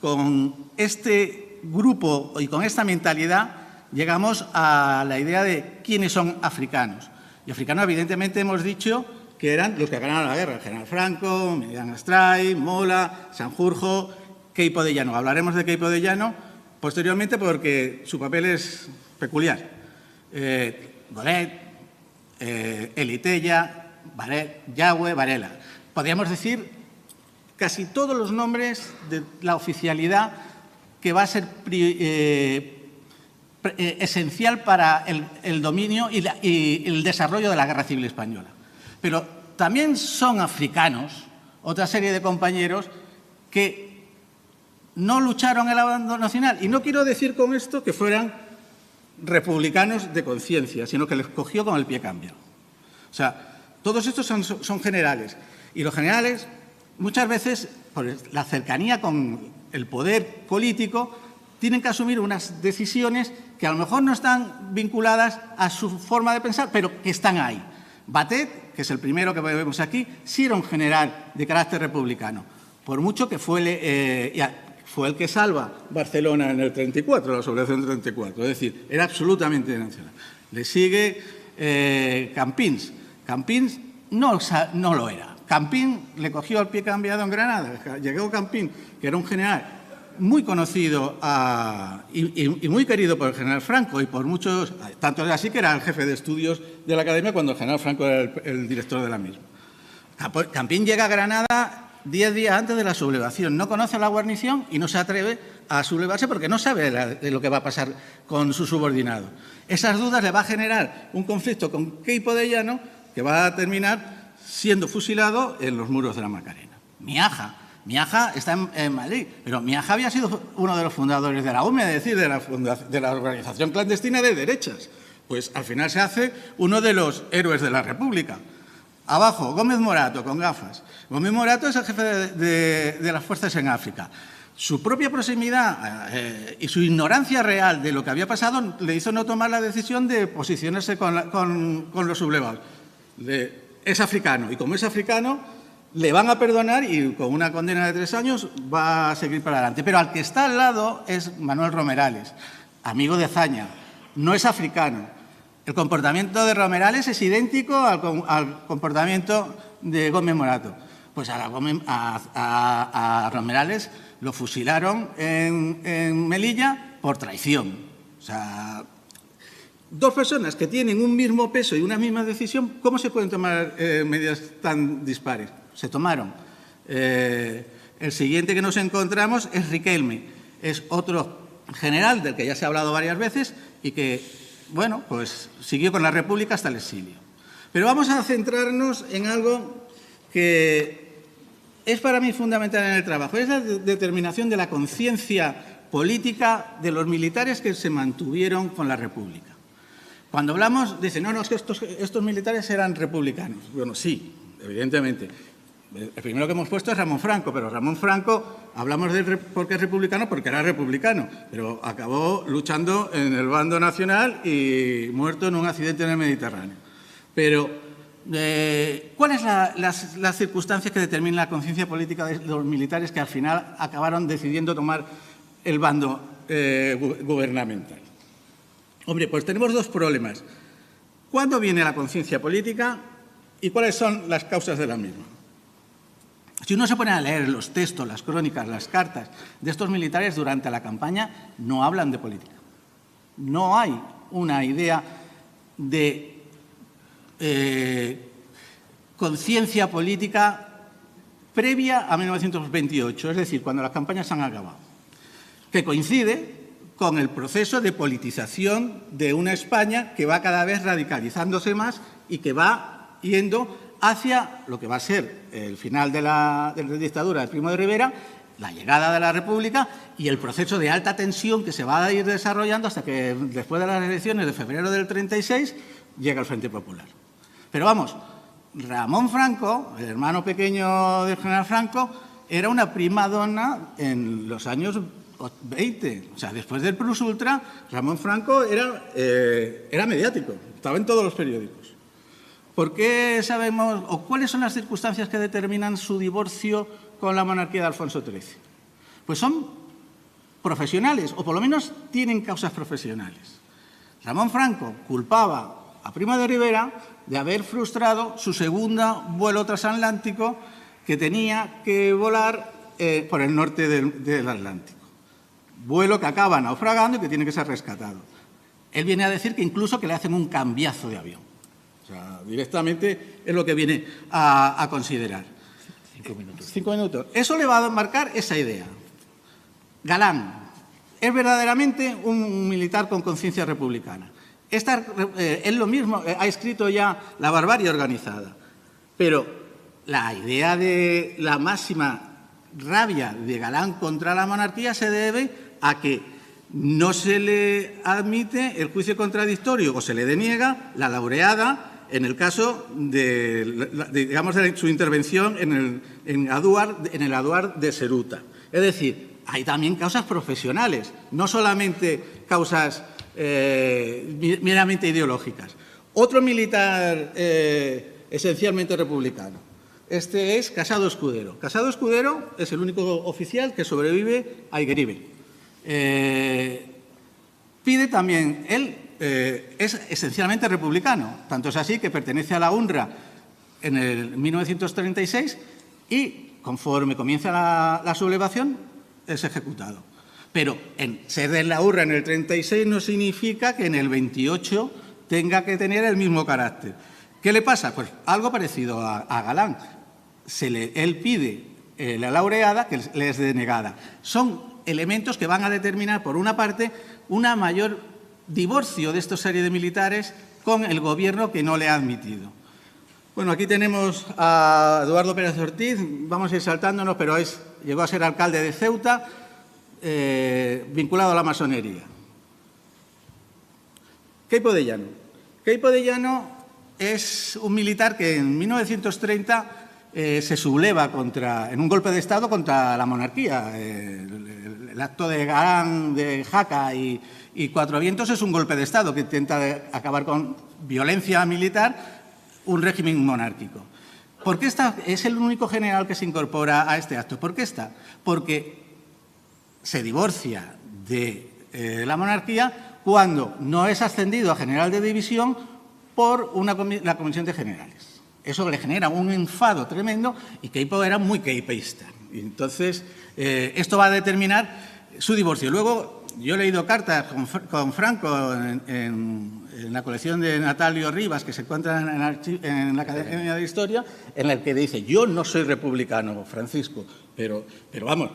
con este grupo y con esta mentalidad llegamos a la idea de quiénes son africanos. Y africanos, evidentemente, hemos dicho que eran los que ganaron la guerra. El general Franco, Median Astray, Mola, Sanjurjo, Queipo de Llano. Hablaremos de Queipo de Llano posteriormente porque su papel es peculiar. Godet, Eliteya, Yagüe, Varela. Podríamos decir casi todos los nombres de la oficialidad que va a ser esencial para el dominio y el desarrollo de la Guerra Civil Española. Pero también son africanos otra serie de compañeros que no lucharon en la banda nacional. Y no quiero decir con esto que fueran republicanos de conciencia, sino que les cogió con el pie cambiado. O sea, todos estos son generales. Y los generales, muchas veces, por la cercanía con el poder político, tienen que asumir unas decisiones que a lo mejor no están vinculadas a su forma de pensar, pero que están ahí. Batet, que es el primero que vemos aquí, sí era un general de carácter republicano, por mucho que fue el que salva Barcelona en el 34, la sublevación del 34, es decir, era absolutamente nacional. Le sigue Campins. Campins no lo era. Campins le cogió al pie cambiado en Granada. Llegó Campins, que era un general muy conocido y muy querido por el general Franco y por muchos, tanto es así que era el jefe de estudios de la Academia cuando el general Franco era el director de la misma. Campins llega a Granada 10 días antes de la sublevación, no conoce la guarnición y no se atreve a sublevarse porque no sabe de lo que va a pasar con su subordinado. Esas dudas le va a generar un conflicto con Queipo de Llano que va a terminar siendo fusilado en los muros de la Macarena. Miaja está en Madrid, pero Miaja había sido uno de los fundadores de la UME, es decir, de la organización clandestina de derechas. Pues al final se hace uno de los héroes de la República. Abajo, Gómez Morato, con gafas. Gómez Morato es el jefe de las fuerzas en África. Su propia proximidad y su ignorancia real de lo que había pasado le hizo no tomar la decisión de posicionarse con los sublevados. Es africano, y como es africano, le van a perdonar y con una condena de 3 años va a seguir para adelante. Pero al que está al lado es Manuel Romerales, amigo de Zaña. No es africano. El comportamiento de Romerales es idéntico al comportamiento de Gómez Morato. Pues a Romerales lo fusilaron en Melilla por traición. O sea, dos personas que tienen un mismo peso y una misma decisión, ¿cómo se pueden tomar medidas tan dispares? Se tomaron. El siguiente que nos encontramos es Riquelme. Es otro general del que ya se ha hablado varias veces y que, bueno, pues siguió con la República hasta el exilio. Pero vamos a centrarnos en algo que es para mí fundamental en el trabajo. Es la determinación de la conciencia política de los militares que se mantuvieron con la República. Cuando hablamos, dicen, no, es que estos militares eran republicanos. Bueno, sí, evidentemente. El primero que hemos puesto es Ramón Franco, pero Ramón Franco, hablamos de porque es republicano, porque era republicano, pero acabó luchando en el bando nacional y muerto en un accidente en el Mediterráneo. Pero, ¿cuáles son las circunstancias que determinan la conciencia política de los militares que al final acabaron decidiendo tomar el bando gubernamental? Hombre, pues tenemos dos problemas. ¿Cuándo viene la conciencia política y cuáles son las causas de la misma? Si uno se pone a leer los textos, las crónicas, las cartas de estos militares durante la campaña, no hablan de política. No hay una idea de conciencia política previa a 1928, es decir, cuando las campañas se han acabado, que coincide con el proceso de politización de una España que va cada vez radicalizándose más y que va yendo hacia lo que va a ser el final de la dictadura de Primo de Rivera, la llegada de la República y el proceso de alta tensión que se va a ir desarrollando hasta que, después de las elecciones de febrero del 36, llega el Frente Popular. Pero vamos, Ramón Franco, el hermano pequeño del general Franco, era una prima donna en los años 20. O sea, después del Plus Ultra, Ramón Franco era mediático, estaba en todos los periódicos. ¿Por qué sabemos, o cuáles son las circunstancias que determinan su divorcio con la monarquía de Alfonso XIII? Pues son profesionales, o por lo menos tienen causas profesionales. Ramón Franco culpaba a Primo de Rivera de haber frustrado su segundo vuelo transatlántico que tenía que volar por el norte del Atlántico. Vuelo que acaba naufragando y que tiene que ser rescatado. Él viene a decir que incluso que le hacen un cambiazo de avión. O O sea, directamente es lo que viene a considerar. 5 minutos. 5 minutos. Eso le va a marcar esa idea. Galán es verdaderamente un militar con conciencia republicana. Es lo mismo, ha escrito ya La barbarie organizada, pero la idea de la máxima rabia de Galán contra la monarquía se debe a que no se le admite el juicio contradictorio o se le deniega la laureada en el caso de su intervención en el aduar de Ceruta. Es decir, hay también causas profesionales, no solamente causas meramente ideológicas. Otro militar esencialmente republicano. Este es Casado Escudero. Casado Escudero es el único oficial que sobrevive a Higueribe. Pide también, él es esencialmente republicano, tanto es así que pertenece a la UNRWA en el 1936 y, conforme comienza la sublevación, es ejecutado. Pero ser de la UNRWA en el 36 no significa que en el 28 tenga que tener el mismo carácter. ¿Qué le pasa? Pues algo parecido a Galán. Él pide la laureada que le es denegada. Son elementos que van a determinar, por una parte, una mayor divorcio de esta serie de militares con el gobierno que no le ha admitido. Bueno, aquí tenemos a Eduardo Pérez Ortiz, vamos a ir saltándonos, pero llegó a ser alcalde de Ceuta, vinculado a la masonería. Queipo de Llano. Queipo de Llano es un militar que en 1930 se subleva en un golpe de Estado contra la monarquía. El acto de Galán, de Jaca y Cuatro Vientos es un golpe de Estado que intenta acabar con violencia militar un régimen monárquico. ¿Por qué es el único general que se incorpora a este acto? ¿Por qué está? Porque se divorcia de la monarquía cuando no es ascendido a general de división por la Comisión de Generales. Eso le genera un enfado tremendo y Queipo era muy queipeísta. Entonces, esto va a determinar su divorcio. Luego, yo he leído cartas con Franco en la colección de Natalio Rivas, que se encuentra en la Academia de Historia, en la que dice, yo no soy republicano, Francisco, pero vamos,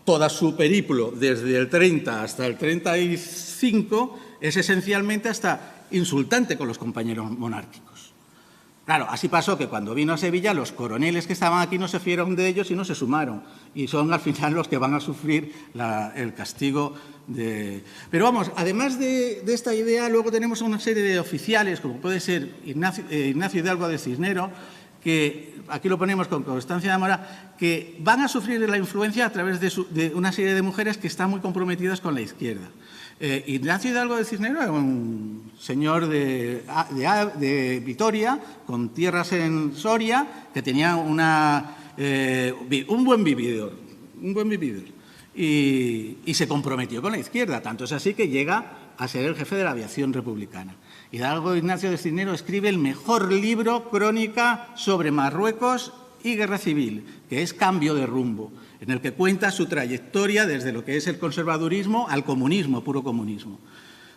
todo su periplo desde el 30 hasta el 35 es esencialmente hasta insultante con los compañeros monárquicos. Claro, así pasó que cuando vino a Sevilla los coroneles que estaban aquí no se fieron de ellos y no se sumaron. Y son al final los que van a sufrir el castigo de... Pero vamos, además de esta idea, luego tenemos una serie de oficiales, como puede ser Ignacio Hidalgo de Cisneros, que aquí lo ponemos con Constancia de Mora, que van a sufrir la influencia a través de una serie de mujeres que están muy comprometidas con la izquierda. Ignacio Hidalgo de Cisneros era un señor de Vitoria, con tierras en Soria, que tenía un buen vividor. Y se comprometió con la izquierda. Tanto es así que llega a ser el jefe de la aviación republicana. Hidalgo Ignacio de Cisneros escribe el mejor libro crónica sobre Marruecos y guerra civil, que es Cambio de rumbo, en el que cuenta su trayectoria desde lo que es el conservadurismo al comunismo, puro comunismo.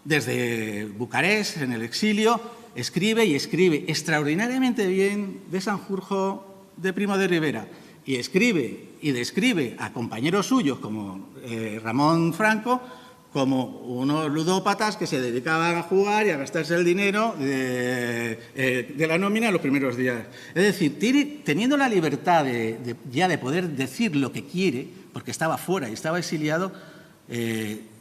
Desde Bucarest, en el exilio, escribe y escribe extraordinariamente bien de Sanjurjo de Primo de Rivera y escribe y describe a compañeros suyos como Ramón Franco como unos ludópatas que se dedicaban a jugar y a gastarse el dinero de la nómina en los primeros días. Es decir, teniendo la libertad ya de poder decir lo que quiere, porque estaba fuera y estaba exiliado,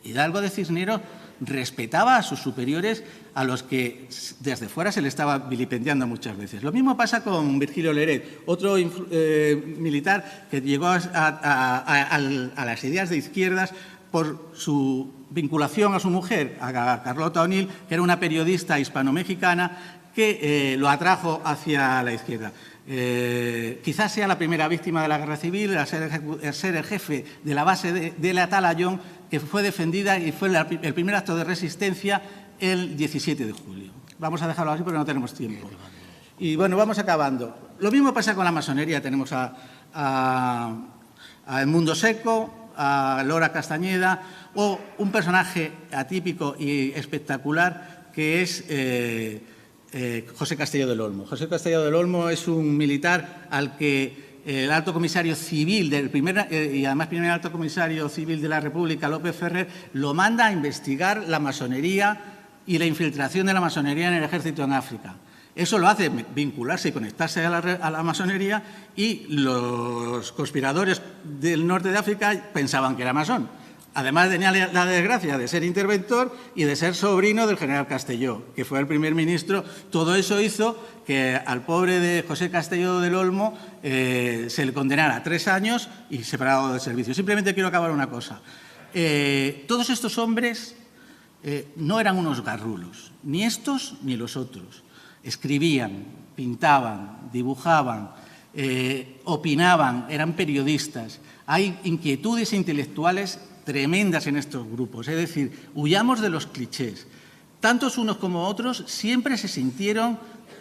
Hidalgo de Cisneros respetaba a sus superiores a los que desde fuera se le estaba vilipendiando muchas veces. Lo mismo pasa con Virgilio Leret, otro militar que llegó a las ideas de izquierdas por su vinculación a su mujer, a Carlota O'Neill, que era una periodista hispano-mexicana que lo atrajo hacia la izquierda. Quizás sea la primera víctima de la guerra civil, al ser el jefe de la base del Atalayón, que fue defendida y fue el primer acto de resistencia el 17 de julio. Vamos a dejarlo así porque no tenemos tiempo. Y bueno, vamos acabando. Lo mismo pasa con la masonería. Tenemos a Edmundo Seco, a Lora Castañeda, o un personaje atípico y espectacular que es José Castelló del Olmo. José Castelló del Olmo es un militar al que el alto comisario civil y además primer alto comisario civil de la República, López Ferrer, lo manda a investigar la masonería y la infiltración de la masonería en el ejército en África. Eso lo hace vincularse y conectarse a la masonería, y los conspiradores del norte de África pensaban que era masón. Además, tenía la desgracia de ser interventor y de ser sobrino del general Castelló, que fue el primer ministro. Todo eso hizo que al pobre de José Castelló del Olmo se le condenara a 3 años y separado del servicio. Simplemente quiero acabar una cosa. Todos estos hombres no eran unos garrulos, ni estos ni los otros. Escribían, pintaban, dibujaban, opinaban, eran periodistas. Hay inquietudes intelectuales tremendas en estos grupos. Es decir, huyamos de los clichés. Tantos unos como otros siempre se sintieron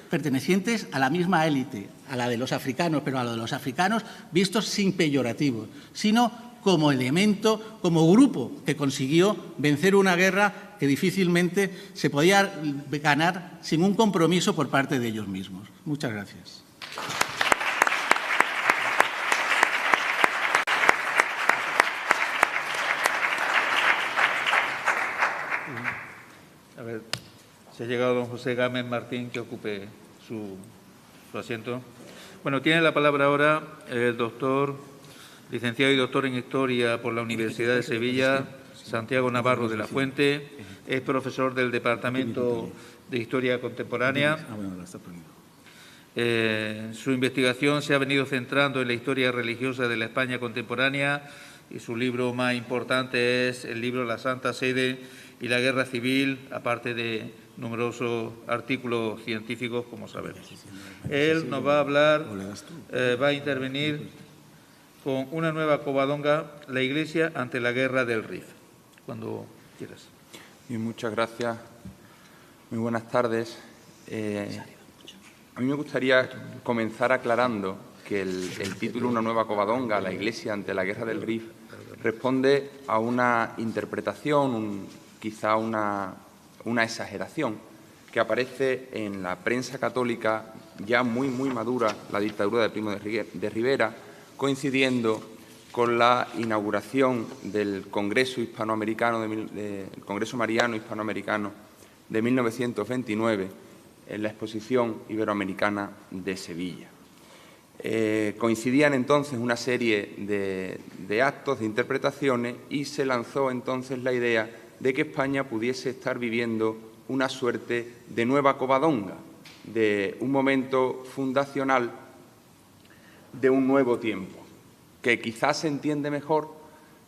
pertenecientes a la misma élite, a la de los africanos, pero a la de los africanos vistos sin peyorativos, sino como elemento, como grupo que consiguió vencer una guerra que difícilmente se podía ganar sin un compromiso por parte de ellos mismos. Muchas gracias. A ver, si ha llegado don José Gámez Martín, que ocupe su asiento. Bueno, tiene la palabra ahora el licenciado y doctor en Historia por la Universidad de Sevilla, Santiago Navarro de la Fuente. Es profesor del Departamento de Historia Contemporánea. Su investigación se ha venido centrando en la historia religiosa de la España contemporánea, y su libro más importante es el libro La Santa Sede y la Guerra Civil, aparte de numerosos artículos científicos, como sabemos. Él nos va a hablar, va a intervenir con una nueva Covadonga, la Iglesia ante la Guerra del Rif. Cuando quieras. Bien, muchas gracias. Muy buenas tardes. A mí me gustaría comenzar aclarando que el título Una nueva Covadonga, la Iglesia ante la Guerra del Rif, responde a una interpretación, quizá una exageración, que aparece en la prensa católica ya muy madura, la dictadura de Primo de Rivera, coincidiendo con la inauguración del Congreso Congreso Mariano Hispanoamericano de 1929 en la Exposición Iberoamericana de Sevilla. Coincidían entonces una serie de actos, de interpretaciones, y se lanzó entonces la idea de que España pudiese estar viviendo una suerte de nueva Covadonga, de un momento fundacional de un nuevo tiempo, que quizás se entiende mejor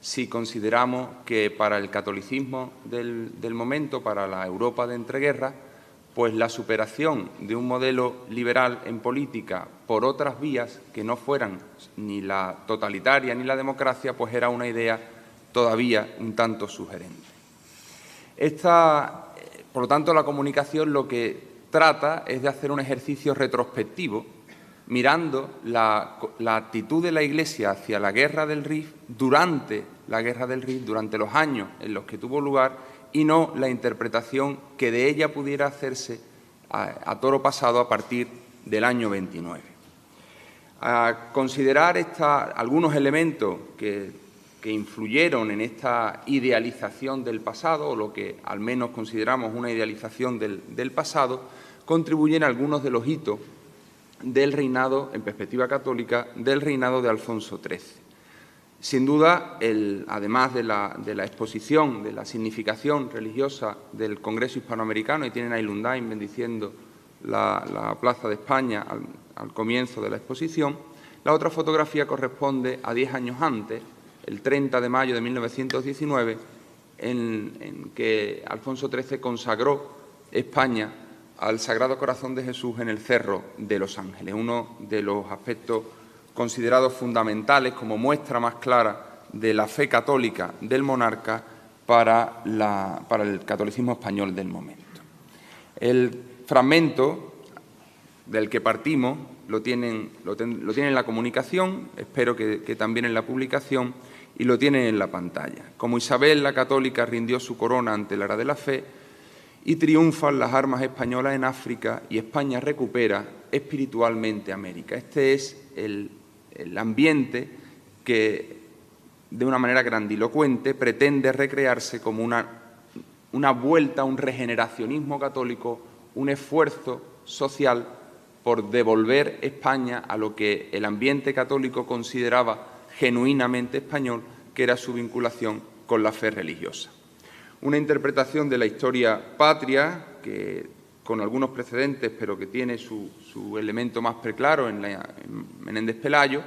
si consideramos que para el catolicismo del momento, para la Europa de entreguerras, pues la superación de un modelo liberal en política por otras vías que no fueran ni la totalitaria ni la democracia, pues era una idea todavía un tanto sugerente. Por lo tanto, la comunicación lo que trata es de hacer un ejercicio retrospectivo, mirando la actitud de la Iglesia hacia la Guerra del Rif durante la Guerra del Rif, durante los años en los que tuvo lugar, y no la interpretación que de ella pudiera hacerse a toro pasado a partir del año 29. A considerar algunos elementos que influyeron en esta idealización del pasado, o lo que al menos consideramos una idealización del pasado, contribuyen algunos de los hitos del reinado, en perspectiva católica, del reinado de Alfonso XIII. Sin duda, además de la exposición de la significación religiosa del Congreso Hispanoamericano, y tienen a Ilundain bendiciendo la Plaza de España al comienzo de la exposición, la otra fotografía corresponde a 10 años antes, el 30 de mayo de 1919, en que Alfonso XIII consagró España al Sagrado Corazón de Jesús en el Cerro de los Ángeles, uno de los aspectos considerados fundamentales como muestra más clara de la fe católica del monarca para el catolicismo español del momento. El fragmento del que partimos lo tienen en la comunicación, espero que también en la publicación, y lo tienen en la pantalla. Como Isabel la Católica rindió su corona ante la era de la fe, y triunfan las armas españolas en África y España recupera espiritualmente América. Este es el ambiente que, de una manera grandilocuente, pretende recrearse como una vuelta a un regeneracionismo católico, un esfuerzo social por devolver España a lo que el ambiente católico consideraba genuinamente español, que era su vinculación con la fe religiosa. Una interpretación de la historia patria, que con algunos precedentes, pero que tiene su elemento más preclaro en Menéndez Pelayo,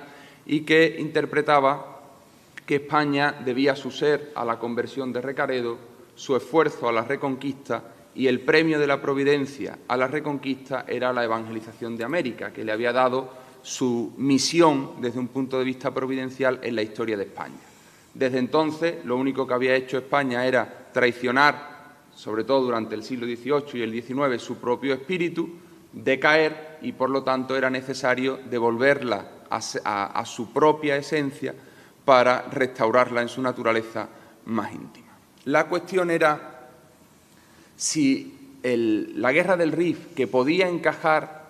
y que interpretaba que España debía su ser a la conversión de Recaredo, su esfuerzo a la reconquista, y el premio de la providencia a la reconquista era la evangelización de América, que le había dado su misión desde un punto de vista providencial en la historia de España. Desde entonces, lo único que había hecho España era traicionar, sobre todo durante el siglo XVIII y el XIX, su propio espíritu, decaer, y por lo tanto era necesario devolverla a su propia esencia para restaurarla en su naturaleza más íntima. La cuestión era si la guerra del Rif, que podía encajar,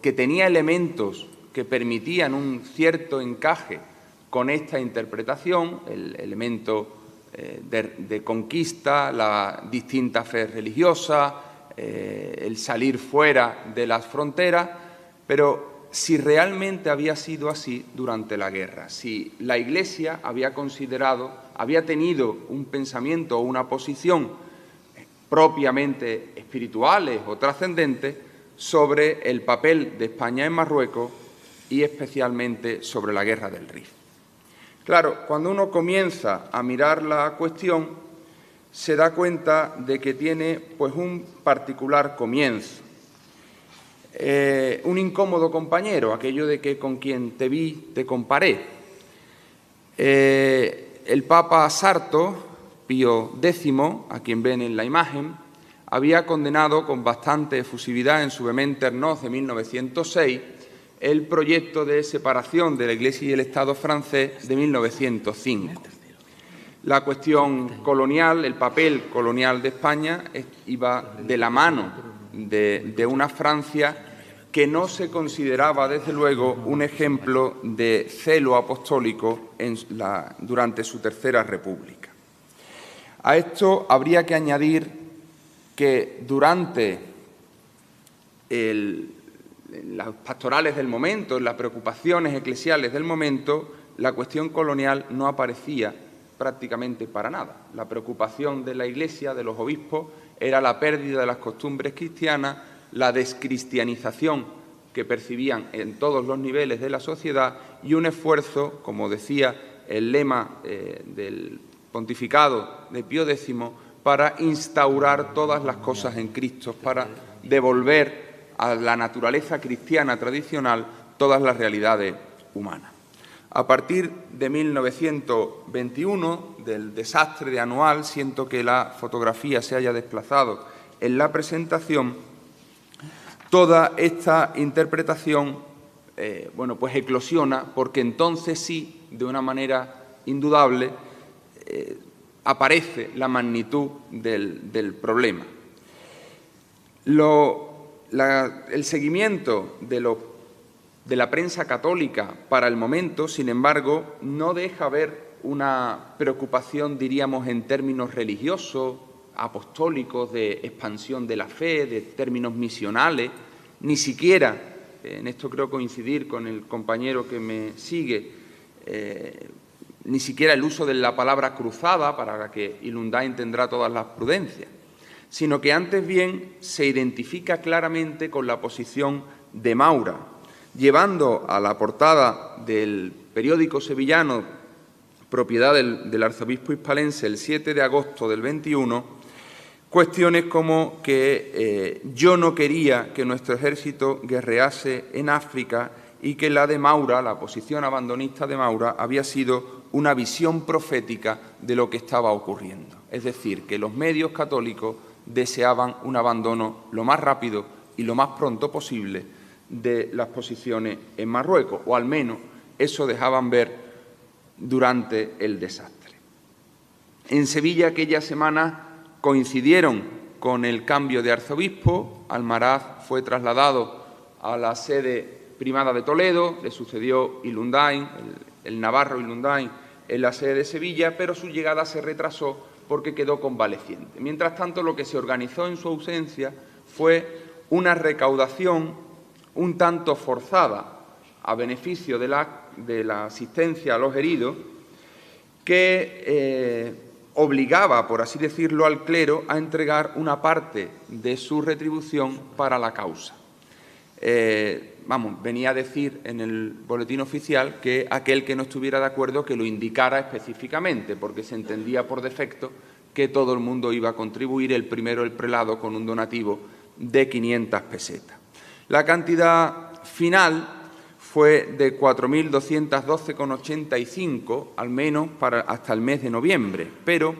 que tenía elementos que permitían un cierto encaje con esta interpretación, el elemento de conquista, la distinta fe religiosa, el salir fuera de las fronteras, pero si realmente había sido así durante la guerra, si la Iglesia había tenido un pensamiento o una posición propiamente espirituales o trascendentes sobre el papel de España en Marruecos y especialmente sobre la guerra del Rif. Claro, cuando uno comienza a mirar la cuestión, se da cuenta de que tiene pues un particular comienzo. Un incómodo compañero, aquello de que con quien te vi te comparé. El Papa Sarto, Pío X, a quien ven en la imagen, había condenado con bastante efusividad en su Vehement Noz de 1906 el proyecto de separación de la Iglesia y el Estado francés de 1905. La cuestión colonial, el papel colonial de España, iba de la mano de una Francia que no se consideraba, desde luego, un ejemplo de celo apostólico durante su Tercera República. A esto habría que añadir que durante las pastorales del momento, las preocupaciones eclesiales del momento, la cuestión colonial no aparecía prácticamente para nada. La preocupación de la Iglesia, de los obispos, era la pérdida de las costumbres cristianas, la descristianización que percibían en todos los niveles de la sociedad y un esfuerzo, como decía el lema del pontificado de Pío X, para instaurar todas las cosas en Cristo, para devolver a la naturaleza cristiana tradicional todas las realidades humanas. A partir de 1921, del desastre de Anual, siento que la fotografía se haya desplazado en la presentación, toda esta interpretación pues eclosiona, porque entonces sí, de una manera indudable, aparece la magnitud del problema. El seguimiento de la prensa católica para el momento, sin embargo, no deja ver una preocupación, diríamos, en términos religiosos, apostólicos, de expansión de la fe, de términos misionales, ni siquiera, en esto creo coincidir con el compañero que me sigue, ni siquiera el uso de la palabra cruzada, para la que Ilundain tendrá todas las prudencias, sino que antes bien se identifica claramente con la posición de Maura, llevando a la portada del periódico sevillano, propiedad del arzobispo hispalense, el 7 de agosto del 21, cuestiones como que yo no quería que nuestro ejército guerrease en África y que la de Maura, la posición abandonista de Maura, había sido una visión profética de lo que estaba ocurriendo. Es decir, que los medios católicos deseaban un abandono lo más rápido y lo más pronto posible de las posiciones en Marruecos, o al menos eso dejaban ver durante el desastre. En Sevilla aquella semana coincidieron con el cambio de arzobispo. Almaraz fue trasladado a la sede primada de Toledo, le sucedió Ilundain, el navarro Ilundain, en la sede de Sevilla, pero su llegada se retrasó porque quedó convaleciente. Mientras tanto, lo que se organizó en su ausencia fue una recaudación un tanto forzada a beneficio de la asistencia a los heridos, que obligaba, por así decirlo, al clero a entregar una parte de su retribución para la causa. Venía a decir en el boletín oficial que aquel que no estuviera de acuerdo que lo indicara específicamente, porque se entendía por defecto que todo el mundo iba a contribuir, el primero el prelado con un donativo de 500 pesetas. La cantidad final fue de 4.212,85, al menos hasta el mes de noviembre, pero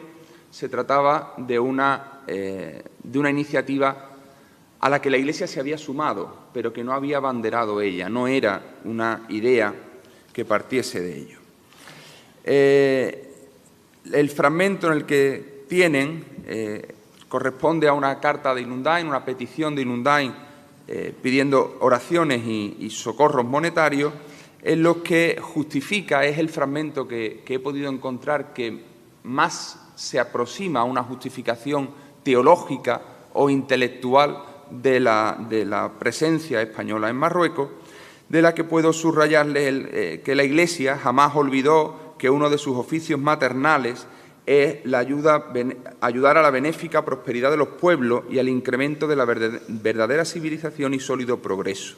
se trataba de una iniciativa a la que la Iglesia se había sumado, pero que no había abanderado ella, no era una idea que partiese de ello. El fragmento en el que tienen corresponde a una carta de Ilundain, una petición de Ilundain pidiendo oraciones y socorros monetarios, en los que justifica, es el fragmento que he podido encontrar que más se aproxima a una justificación teológica o intelectual de la presencia española en Marruecos, de la que puedo subrayarle que la Iglesia jamás olvidó que uno de sus oficios maternales es ayudar a la benéfica prosperidad de los pueblos y al incremento de la verdadera civilización y sólido progreso.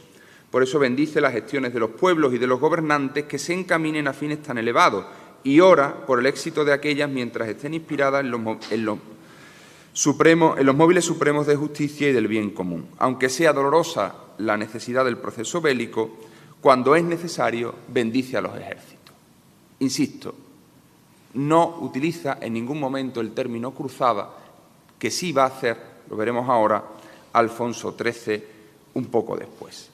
Por eso bendice las gestiones de los pueblos y de los gobernantes que se encaminen a fines tan elevados y ora por el éxito de aquellas mientras estén inspiradas en los móviles supremos de justicia y del bien común. Aunque sea dolorosa la necesidad del proceso bélico, cuando es necesario, bendice a los ejércitos. Insisto, no utiliza en ningún momento el término cruzada, que sí va a hacer, lo veremos ahora, Alfonso XIII un poco después.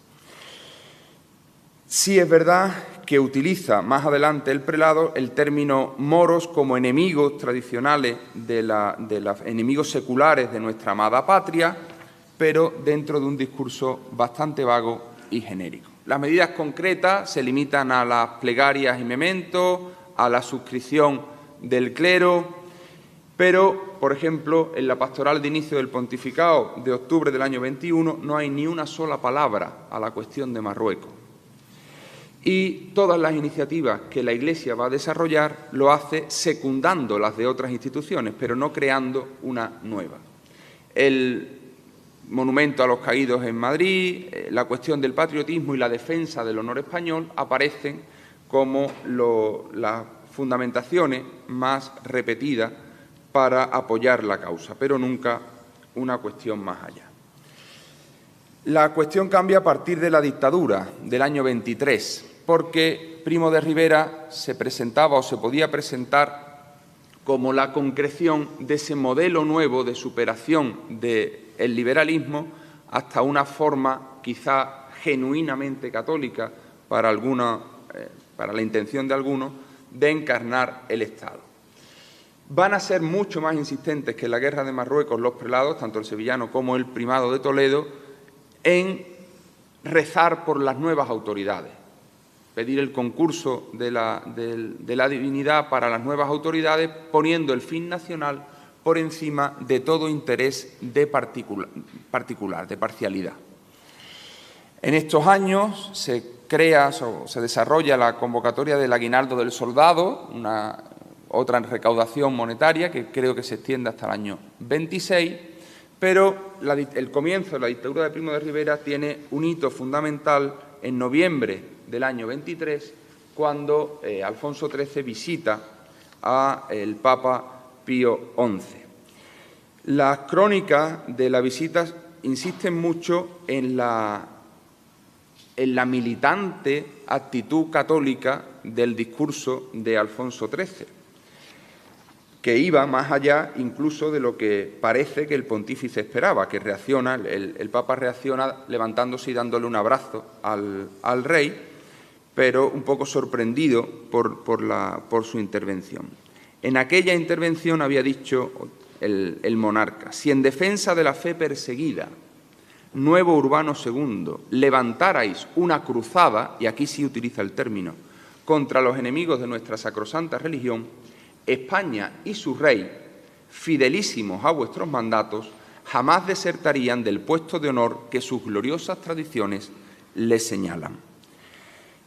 Sí es verdad que utiliza más adelante el prelado el término moros como enemigos tradicionales de los enemigos seculares de nuestra amada patria, pero dentro de un discurso bastante vago y genérico. Las medidas concretas se limitan a las plegarias y mementos, a la suscripción del clero, pero, por ejemplo, en la pastoral de inicio del pontificado de octubre del año 21 no hay ni una sola palabra a la cuestión de Marruecos. Y todas las iniciativas que la Iglesia va a desarrollar lo hace secundando las de otras instituciones, pero no creando una nueva. El monumento a los caídos en Madrid, la cuestión del patriotismo y la defensa del honor español aparecen como las fundamentaciones más repetidas para apoyar la causa, pero nunca una cuestión más allá. La cuestión cambia a partir de la dictadura del año 23, porque Primo de Rivera se presentaba o se podía presentar como la concreción de ese modelo nuevo de superación del liberalismo hasta una forma quizá genuinamente católica para la intención de algunos de encarnar el Estado. Van a ser mucho más insistentes que en la guerra de Marruecos los prelados, tanto el sevillano como el primado de Toledo, en rezar por las nuevas autoridades, pedir el concurso de la divinidad para las nuevas autoridades, poniendo el fin nacional por encima de todo interés particular, de parcialidad. En estos años se desarrolla la convocatoria del aguinaldo del soldado, otra recaudación monetaria que creo que se extiende hasta el año 26, pero el comienzo de la dictadura de Primo de Rivera tiene un hito fundamental en noviembre del año 23, cuando Alfonso XIII visita al Papa Pío XI. Las crónicas de la visita insisten mucho en la militante actitud católica del discurso de Alfonso XIII, que iba más allá incluso de lo que parece que el pontífice esperaba, que el Papa reacciona levantándose y dándole un abrazo al rey, pero un poco sorprendido por su intervención. En aquella intervención había dicho el monarca. Si en defensa de la fe perseguida, nuevo Urbano II, levantarais una cruzada, y aquí sí utiliza el término, contra los enemigos de nuestra sacrosanta religión, España y su rey, fidelísimos a vuestros mandatos, jamás desertarían del puesto de honor que sus gloriosas tradiciones les señalan.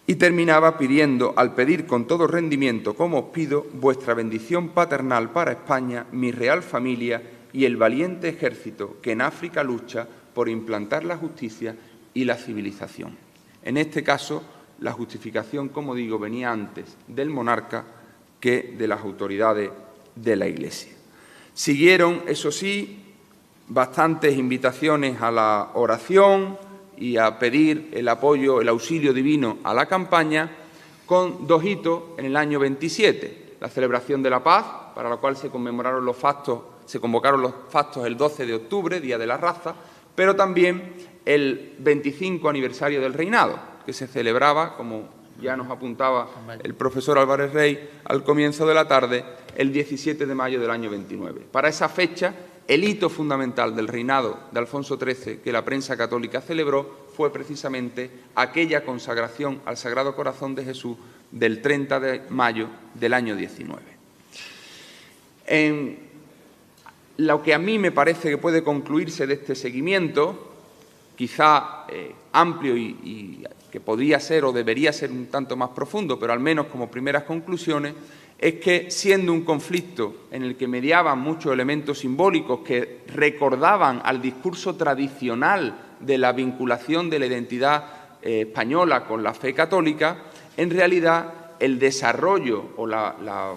Y terminaba pidiendo, al pedir con todo rendimiento, como os pido, vuestra bendición paternal para España, mi real familia y el valiente ejército que en África lucha por implantar la justicia y la civilización. En este caso, la justificación, como digo, venía antes del monarca que de las autoridades de la Iglesia. Siguieron, eso sí, bastantes invitaciones a la oración y a pedir el apoyo, el auxilio divino a la campaña, con dos hitos en el año 27, la celebración de la paz, para la cual se convocaron los fastos el 12 de octubre, Día de la Raza, pero también el 25 aniversario del reinado, que se celebraba, como ya nos apuntaba el profesor Álvarez Rey al comienzo de la tarde, el 17 de mayo del año 29. Para esa fecha, el hito fundamental del reinado de Alfonso XIII que la prensa católica celebró fue precisamente aquella consagración al Sagrado Corazón de Jesús del 30 de mayo del año 19. En lo que a mí me parece que puede concluirse de este seguimiento, quizá amplio y que podría ser o debería ser un tanto más profundo, pero al menos como primeras conclusiones, es que, siendo un conflicto en el que mediaban muchos elementos simbólicos que recordaban al discurso tradicional de la vinculación de la identidad española con la fe católica, en realidad el desarrollo o la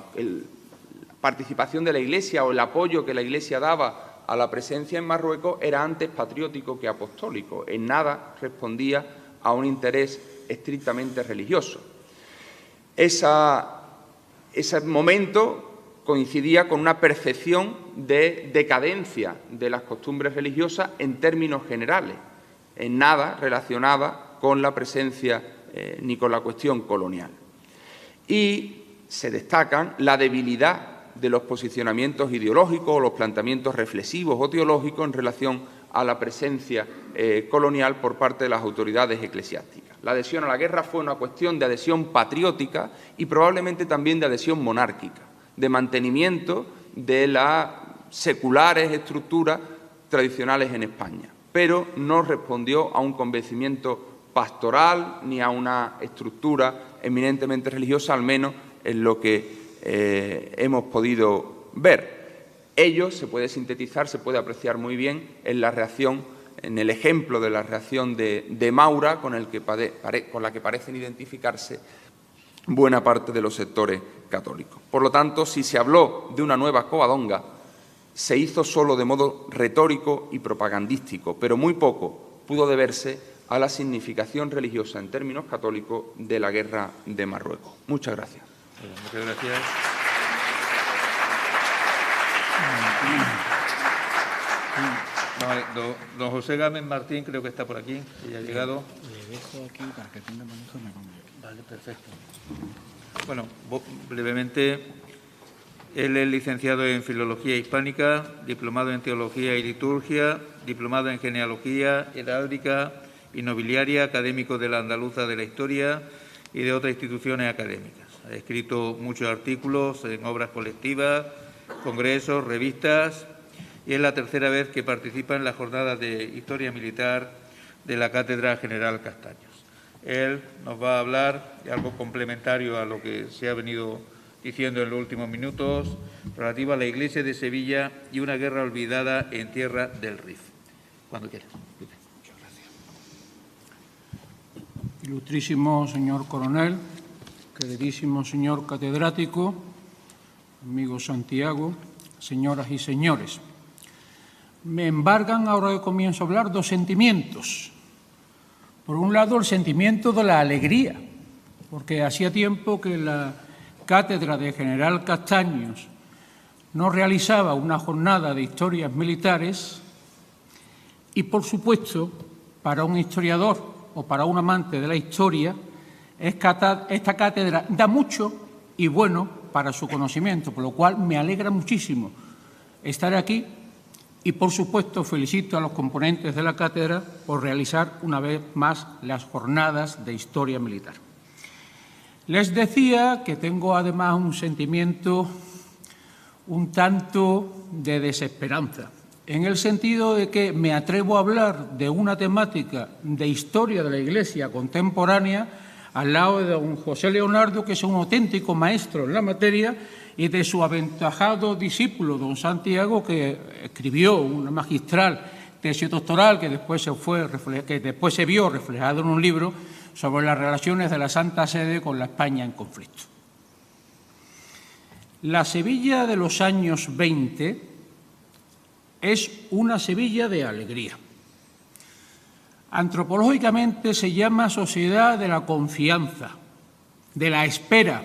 participación de la Iglesia o el apoyo que la Iglesia daba a la presencia en Marruecos era antes patriótico que apostólico. En nada respondía a un interés estrictamente religioso. Ese momento coincidía con una percepción de decadencia de las costumbres religiosas en términos generales, en nada relacionada con la presencia ni con la cuestión colonial. Y se destacan la debilidad de los posicionamientos ideológicos o los planteamientos reflexivos o teológicos en relación a la presencia colonial por parte de las autoridades eclesiásticas. La adhesión a la guerra fue una cuestión de adhesión patriótica y probablemente también de adhesión monárquica, de mantenimiento de las seculares estructuras tradicionales en España, pero no respondió a un convencimiento pastoral ni a una estructura eminentemente religiosa, al menos en lo que hemos podido ver. Ello se puede sintetizar, se puede apreciar muy bien en la reacción, en el ejemplo de la reacción de Maura, con la que parecen identificarse buena parte de los sectores católicos. Por lo tanto, si se habló de una nueva Covadonga, se hizo solo de modo retórico y propagandístico, pero muy poco pudo deberse a la significación religiosa en términos católicos de la guerra de Marruecos. Muchas gracias. Muchas gracias. Don José Gámez Martín creo que está por aquí, que ya ha llegado. Le dejo aquí para que tenga manejo, me cambio. Vale, perfecto. Bueno, brevemente, él es licenciado en Filología Hispánica, diplomado en Teología y Liturgia, diplomado en Genealogía, Heráldica y Nobiliaria, académico de la Andaluza de la Historia y de otras instituciones académicas. Ha escrito muchos artículos en obras colectivas, congresos, revistas, y es la tercera vez que participa en las jornadas de Historia Militar de la Cátedra General Castaños. Él nos va a hablar de algo complementario a lo que se ha venido diciendo en los últimos minutos, relativo a la Iglesia de Sevilla y una guerra olvidada en tierra del Rif. Cuando quiera. Muchas gracias. Ilustrísimo señor coronel, queridísimo señor catedrático, amigo Santiago, señoras y señores. Me embargan, ahora que comienzo a hablar, dos sentimientos. Por un lado, el sentimiento de la alegría, porque hacía tiempo que la Cátedra de General Castaños no realizaba una jornada de historias militares y, por supuesto, para un historiador o para un amante de la historia, esta cátedra da mucho y bueno para su conocimiento, por lo cual me alegra muchísimo estar aquí y, por supuesto, felicito a los componentes de la cátedra por realizar una vez más las jornadas de Historia Militar. Les decía que tengo además un sentimiento un tanto de desesperanza, en el sentido de que me atrevo a hablar de una temática de historia de la Iglesia contemporánea al lado de don José Leonardo, que es un auténtico maestro en la materia, y de su aventajado discípulo, don Santiago, que escribió una magistral tesis doctoral que después se vio reflejado en un libro sobre las relaciones de la Santa Sede con la España en conflicto. La Sevilla de los años 20 es una Sevilla de alegría. Antropológicamente se llama sociedad de la confianza, de la espera,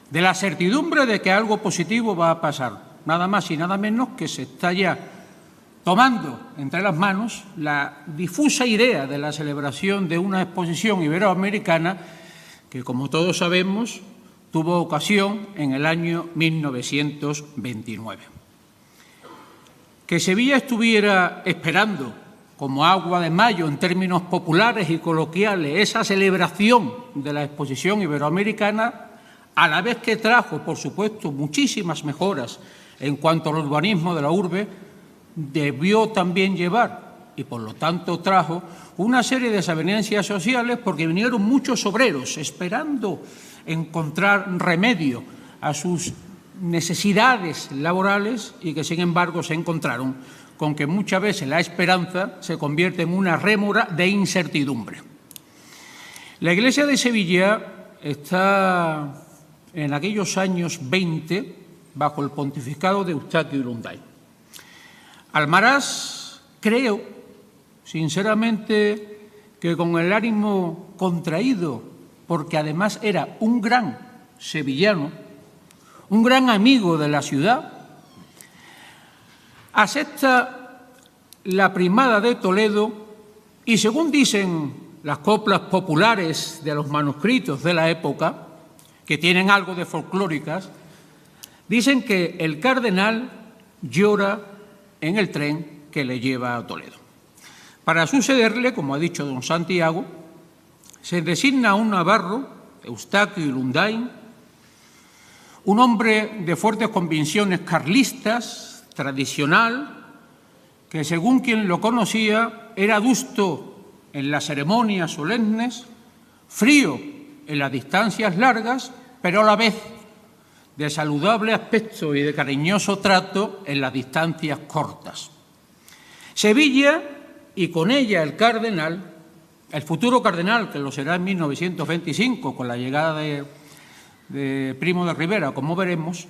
de la certidumbre de que algo positivo va a pasar, nada más y nada menos que se está ya tomando entre las manos la difusa idea de la celebración de una exposición iberoamericana que, como todos sabemos, tuvo ocasión en el año 1929. Que Sevilla estuviera esperando, como agua de mayo en términos populares y coloquiales, esa celebración de la exposición iberoamericana, a la vez que trajo, por supuesto, muchísimas mejoras en cuanto al urbanismo de la urbe, debió también llevar, y por lo tanto trajo, una serie de desavenencias sociales, porque vinieron muchos obreros esperando encontrar remedio a sus necesidades laborales y que, sin embargo, se encontraron con que muchas veces la esperanza se convierte en una rémora de incertidumbre. La Iglesia de Sevilla está en aquellos años 20 bajo el pontificado de Eustaquio Ilundain. Almaraz, creo, sinceramente, que con el ánimo contraído, porque además era un gran sevillano, un gran amigo de la ciudad, acepta la primada de Toledo y, según dicen las coplas populares de los manuscritos de la época, que tienen algo de folclóricas, dicen que el cardenal llora en el tren que le lleva a Toledo. Para sucederle, como ha dicho don Santiago, se designa a un navarro, Eustaquio Ilundain, un hombre de fuertes convicciones carlistas, tradicional, que según quien lo conocía era adusto en las ceremonias solemnes, frío en las distancias largas, pero a la vez de saludable aspecto y de cariñoso trato en las distancias cortas. Sevilla, y con ella el cardenal, el futuro cardenal, que lo será en 1925, con la llegada de Primo de Rivera, como veremos,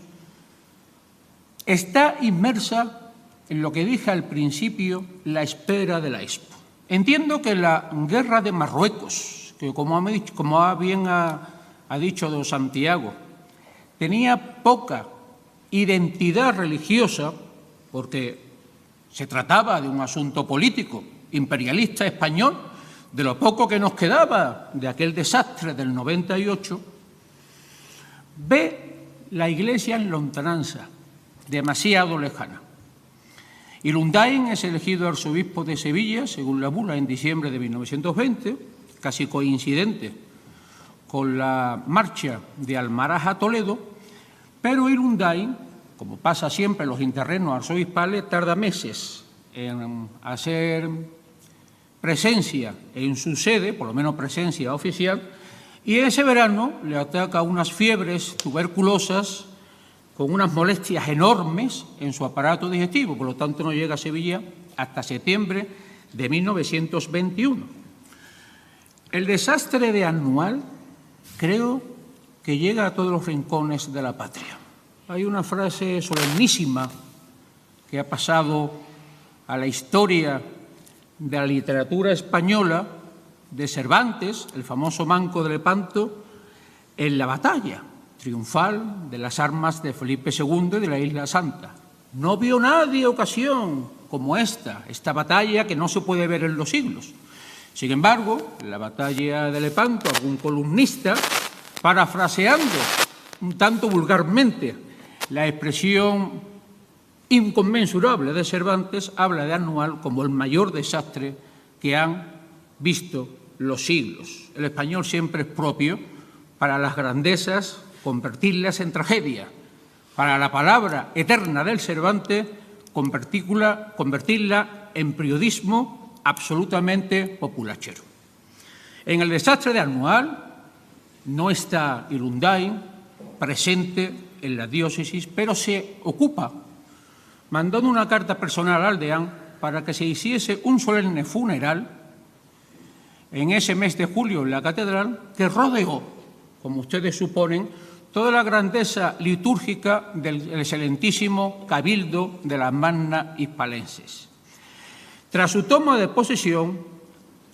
está inmersa en lo que dije al principio, la espera de la Expo. Entiendo que la guerra de Marruecos, que como bien ha dicho don Santiago, tenía poca identidad religiosa, porque se trataba de un asunto político, imperialista español, de lo poco que nos quedaba de aquel desastre del 98, ve la Iglesia en lontananza, demasiado lejana. Ilundain es elegido arzobispo de Sevilla, según la bula, en diciembre de 1920, casi coincidente con la marcha de Almaraz a Toledo, pero Ilundain, como pasa siempre en los interregnos arzobispales, tarda meses en hacer presencia en su sede, por lo menos presencia oficial, y ese verano le ataca unas fiebres tuberculosas con unas molestias enormes en su aparato digestivo, por lo tanto no llega a Sevilla hasta septiembre de 1921. El desastre de Anual creo que llega a todos los rincones de la patria. Hay una frase solemnísima que ha pasado a la historia de la literatura española de Cervantes, el famoso Manco de Lepanto, en la batalla triunfal de las armas de Felipe II de la Isla Santa. No vio nadie ocasión como esta batalla que no se puede ver en los siglos. Sin embargo, en la batalla de Lepanto, algún columnista, parafraseando un tanto vulgarmente la expresión inconmensurable de Cervantes, habla de Anual como el mayor desastre que han visto los siglos. El español siempre es propio para las grandezas convertirlas en tragedia, para la palabra eterna del Cervantes convertirla en periodismo absolutamente populachero. En el desastre de Anual no está Irundain presente en la diócesis, pero se ocupa, mandando una carta personal al deán para que se hiciese un solemne funeral en ese mes de julio en la catedral, que rodeó, como ustedes suponen, toda la grandeza litúrgica del excelentísimo Cabildo de las Magnas Hispalenses. Tras su toma de posesión,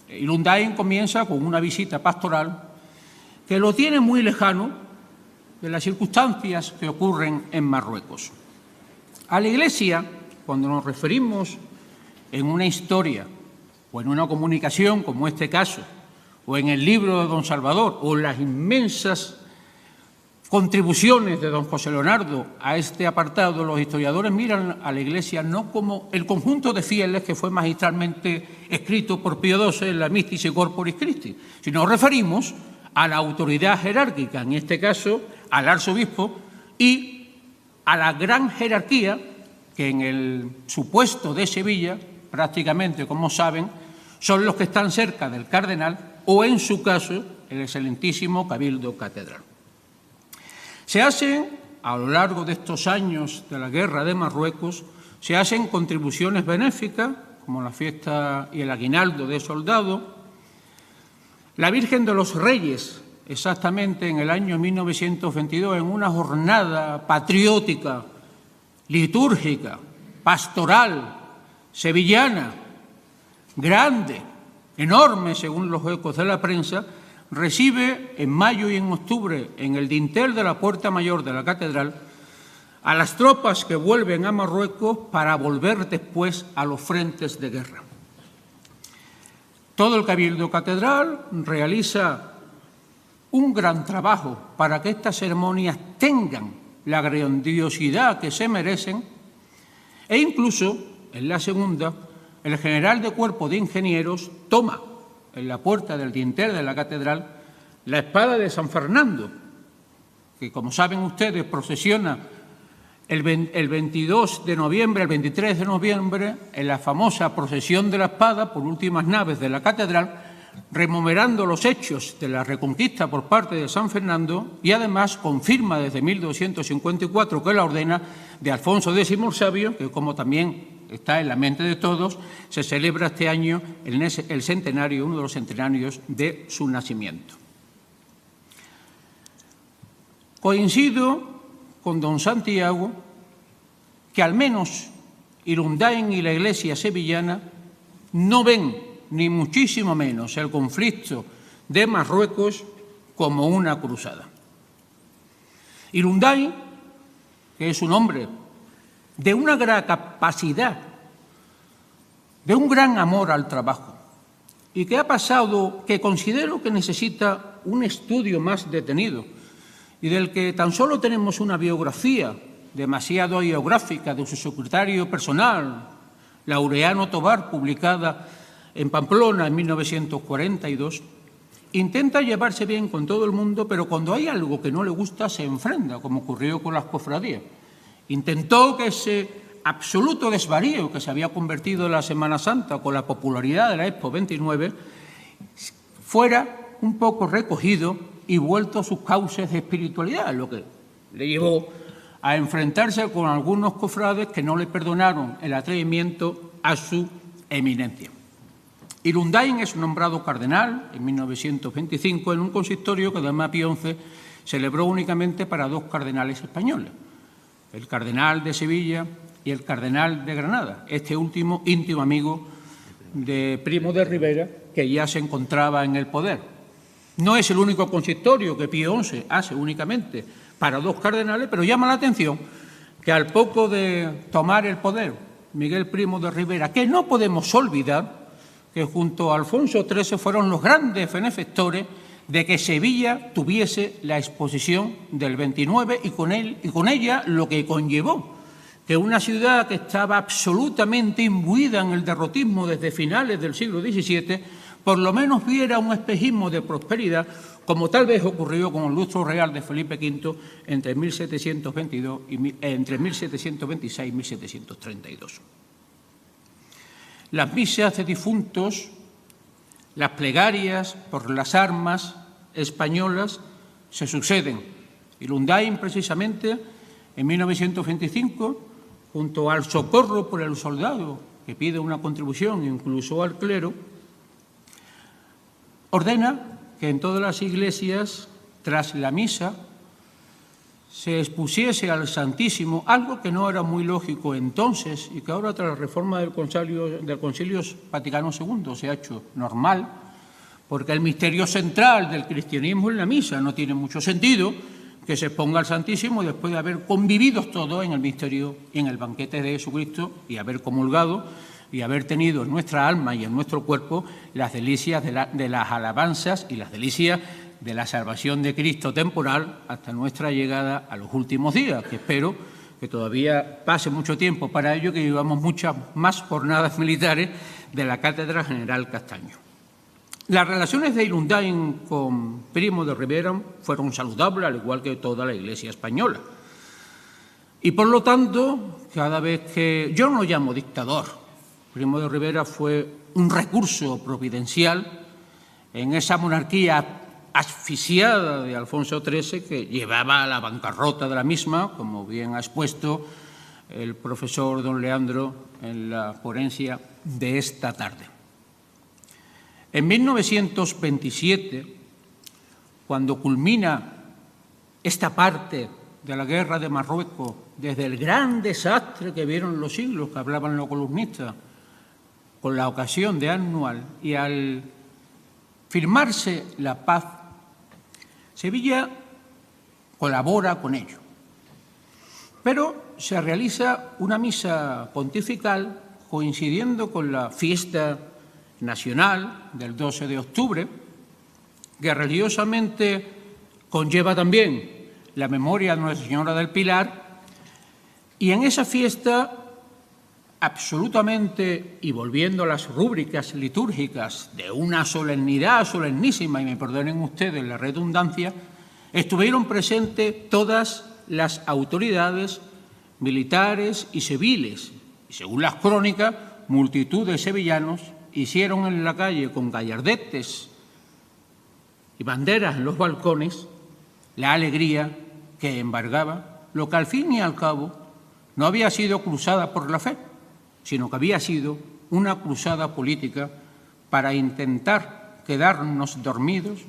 Irundain comienza con una visita pastoral que lo tiene muy lejano de las circunstancias que ocurren en Marruecos. A la Iglesia, cuando nos referimos en una historia o en una comunicación como este caso, o en el libro de don Salvador, o las inmensas contribuciones de don José Leonardo a este apartado, los historiadores miran a la Iglesia no como el conjunto de fieles que fue magistralmente escrito por Pío XII en la Mystici Corporis Christi, sino nos referimos a la autoridad jerárquica, en este caso al arzobispo, y a la gran jerarquía que en el supuesto de Sevilla, prácticamente, como saben, son los que están cerca del cardenal o, en su caso, el excelentísimo Cabildo Catedral. Se hacen, a lo largo de estos años de la Guerra de Marruecos, se hacen contribuciones benéficas, como la fiesta y el aguinaldo de soldado. La Virgen de los Reyes, exactamente en el año 1922, en una jornada patriótica, litúrgica, pastoral, sevillana, grande, enorme según los ecos de la prensa, recibe en mayo y en octubre en el dintel de la Puerta Mayor de la Catedral a las tropas que vuelven a Marruecos para volver después a los frentes de guerra. Todo el Cabildo Catedral realiza un gran trabajo para que estas ceremonias tengan la grandiosidad que se merecen, e incluso en la segunda, el general de Cuerpo de Ingenieros toma en la puerta del dintel de la catedral la espada de San Fernando, que, como saben ustedes, procesiona el 22 de noviembre, el 23 de noviembre, en la famosa procesión de la espada por últimas naves de la catedral, rememorando los hechos de la reconquista por parte de San Fernando, y además confirma desde 1254 que la ordena de Alfonso X el Sabio, que, como también está en la mente de todos, se celebra este año el centenario, uno de los centenarios de su nacimiento. Coincido con don Santiago que al menos Irundain y la Iglesia sevillana no ven ni muchísimo menos el conflicto de Marruecos como una cruzada. Irundain, que es un hombre de una gran capacidad, de un gran amor al trabajo, y que ha pasado, que considero que necesita un estudio más detenido, y del que tan solo tenemos una biografía demasiado biográfica de su secretario personal, Laureano Tobar, publicada en Pamplona en 1942, intenta llevarse bien con todo el mundo, pero cuando hay algo que no le gusta se enfrenta, como ocurrió con las cofradías. Intentó que ese absoluto desvarío que se había convertido en la Semana Santa con la popularidad de la Expo 29 fuera un poco recogido y vuelto a sus cauces de espiritualidad, lo que le llevó a enfrentarse con algunos cofrades que no le perdonaron el atrevimiento a su eminencia. Irundain es nombrado cardenal en 1925 en un consistorio que además Pío XI celebró únicamente para dos cardenales españoles, el cardenal de Sevilla y el cardenal de Granada, este último íntimo amigo de Primo de Rivera, que ya se encontraba en el poder. No es el único consistorio que Pío XI hace únicamente para dos cardenales, pero llama la atención que al poco de tomar el poder Miguel Primo de Rivera, que no podemos olvidar que junto a Alfonso XIII fueron los grandes benefactores de que Sevilla tuviese la exposición del 29 y con ella lo que conllevó, que una ciudad que estaba absolutamente imbuida en el derrotismo desde finales del siglo XVII, por lo menos viera un espejismo de prosperidad, como tal vez ocurrió con el lustro real de Felipe V entre 1726 y 1732. Las misas de difuntos, las plegarias por las armas españolas se suceden. Y Lundain, precisamente, en 1925, junto al socorro por el soldado, que pide una contribución incluso al clero, ordena que en todas las iglesias, tras la misa, se expusiese al Santísimo, algo que no era muy lógico entonces y que ahora tras la reforma del Concilio Vaticano II se ha hecho normal, porque el misterio central del cristianismo es la misa. No tiene mucho sentido que se exponga al Santísimo después de haber convivido todos en el misterio y en el banquete de Jesucristo y haber comulgado y haber tenido en nuestra alma y en nuestro cuerpo las delicias de las alabanzas y las delicias de la salvación de Cristo temporal hasta nuestra llegada a los últimos días, que espero que todavía pase mucho tiempo para ello, que vivamos muchas más jornadas militares de la Cátedra General Castaño. Las relaciones de Lundain con Primo de Rivera fueron saludables, al igual que toda la Iglesia española. Y por lo tanto, cada vez que yo no lo llamo dictador, Primo de Rivera fue un recurso providencial en esa monarquía asfixiada de Alfonso XIII que llevaba a la bancarrota de la misma, como bien ha expuesto el profesor don Leandro en la ponencia de esta tarde. En 1927, cuando culmina esta parte de la guerra de Marruecos, desde el gran desastre que vieron los siglos, que hablaban los columnistas, con la ocasión de Anual, y al firmarse la paz, Sevilla colabora con ello. Pero se realiza una misa pontifical coincidiendo con la fiesta nacional del 12 de octubre, que religiosamente conlleva también la memoria de Nuestra Señora del Pilar, y en esa fiesta absolutamente, y volviendo a las rúbricas litúrgicas de una solemnidad solemnísima, y me perdonen ustedes la redundancia, estuvieron presentes todas las autoridades militares y civiles. Y según las crónicas, multitud de sevillanos hicieron en la calle con gallardetes y banderas en los balcones la alegría que embargaba lo que al fin y al cabo no había sido cruzada por la fe, sino que había sido una cruzada política para intentar quedarnos dormidos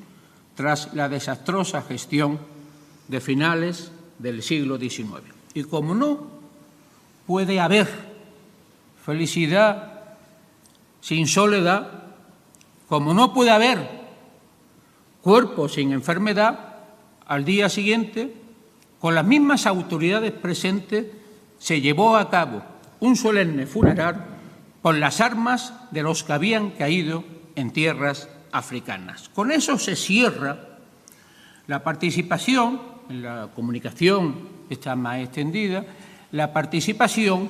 tras la desastrosa gestión de finales del siglo XIX. Y como no puede haber felicidad sin soledad, como no puede haber cuerpo sin enfermedad, al día siguiente, con las mismas autoridades presentes, se llevó a cabo un solemne funeral con las armas de los que habían caído en tierras africanas. Con eso se cierra la participación, en la comunicación está más extendida, la participación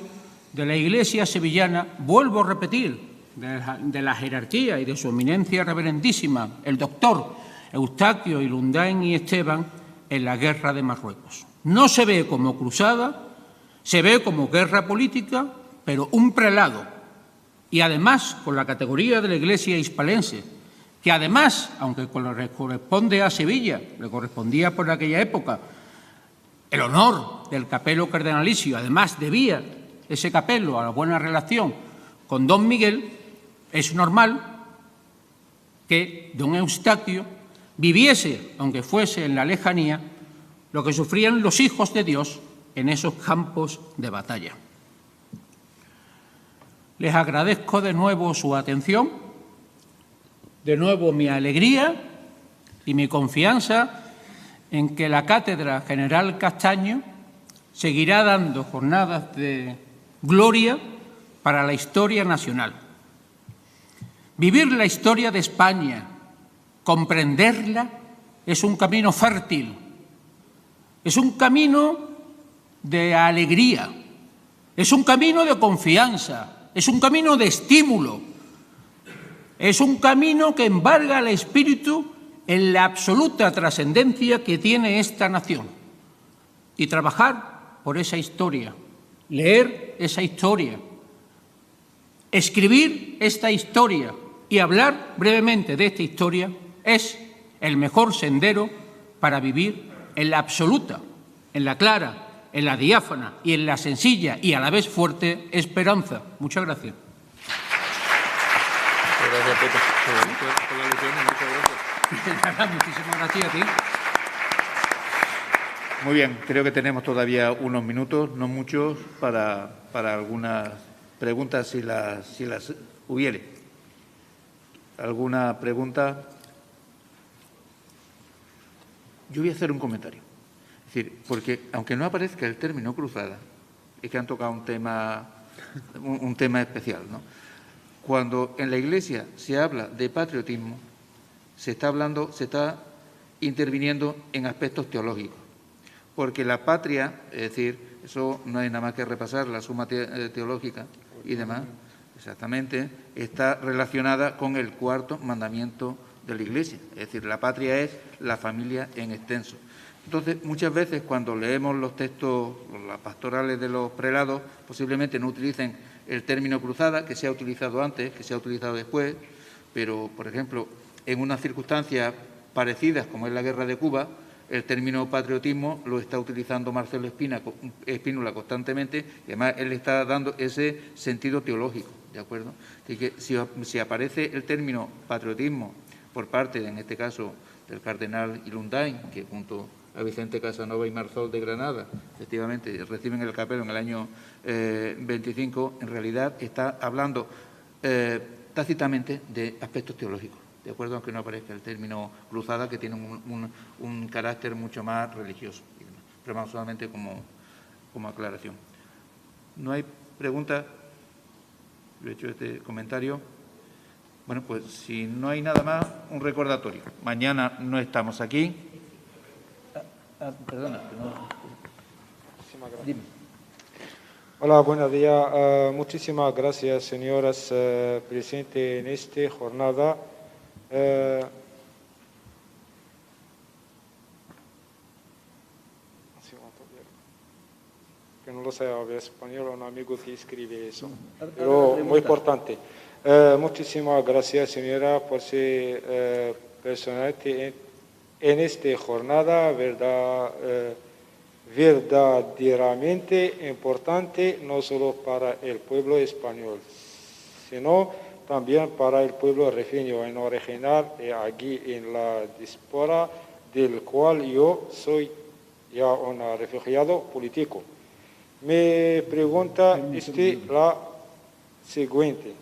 de la Iglesia sevillana, vuelvo a repetir, de la jerarquía y de su eminencia reverendísima, el doctor Eustaquio y Lundain y Esteban, en la guerra de Marruecos. No se ve como cruzada, se ve como guerra política, pero un prelado, y además con la categoría de la Iglesia hispalense, que además, aunque le corresponde a Sevilla, le correspondía por aquella época el honor del capelo cardenalicio, además debía ese capelo a la buena relación con don Miguel, es normal que don Eustaquio viviese, aunque fuese en la lejanía, lo que sufrían los hijos de Dios en esos campos de batalla. Les agradezco de nuevo su atención, de nuevo mi alegría y mi confianza en que la Cátedra General Castaño seguirá dando jornadas de gloria para la historia nacional. Vivir la historia de España, comprenderla, es un camino fértil, es un camino de alegría, Es un camino de confianza, es un camino de estímulo, es un camino que embarga al espíritu en la absoluta trascendencia que tiene esta nación. Y trabajar por esa historia, leer esa historia, escribir esta historia y hablar brevemente de esta historia es el mejor sendero para vivir en la absoluta, en la clara, en la diáfana y en la sencilla y a la vez fuerte esperanza. Muchas gracias. Gracias, Pepe, por la alusión y muchas gracias. Muchísimas gracias a ti. Muy bien, creo que tenemos todavía unos minutos, no muchos, para algunas preguntas, si las hubiere. ¿Alguna pregunta? Yo voy a hacer un comentario. Es decir, porque aunque no aparezca el término cruzada, es que han tocado un tema especial, ¿no? Cuando en la Iglesia se habla de patriotismo, se está interviniendo en aspectos teológicos. Porque la patria, es decir, eso no hay nada más que repasar, la suma teológica y demás, exactamente, está relacionada con el cuarto mandamiento de la Iglesia. Es decir, la patria es la familia en extenso. Entonces, muchas veces cuando leemos los textos, las pastorales de los prelados, posiblemente no utilicen el término cruzada, que se ha utilizado antes, que se ha utilizado después, pero, por ejemplo, en unas circunstancias parecidas, como es la Guerra de Cuba, el término patriotismo lo está utilizando Marcelo Espínola constantemente, y además él está dando ese sentido teológico, ¿de acuerdo? Así que si aparece el término patriotismo por parte, en este caso, del cardenal Ilundain, que junto a Vicente Casanova y Marzol de Granada, efectivamente, reciben el capelo en el año 25, en realidad está hablando tácitamente de aspectos teológicos, ¿de acuerdo? Aunque no aparezca el término cruzada, que tiene un carácter mucho más religioso, pero más solamente como aclaración. ¿No hay preguntas? Yo he hecho este comentario. Bueno, pues si no hay nada más, un recordatorio. Mañana no estamos aquí. Perdona, que no. Dime. Hola, buenos días. Muchísimas gracias, señoras presentes en esta jornada. Que no lo sé hablar español, un amigo que escribe eso, pero muy importante. Muchísimas gracias, señora, por ser personalmente en esta jornada verdaderamente importante, no solo para el pueblo español, sino también para el pueblo rifeño en original y aquí en la diáspora, del cual yo soy ya un refugiado político. Mi pregunta es la siguiente.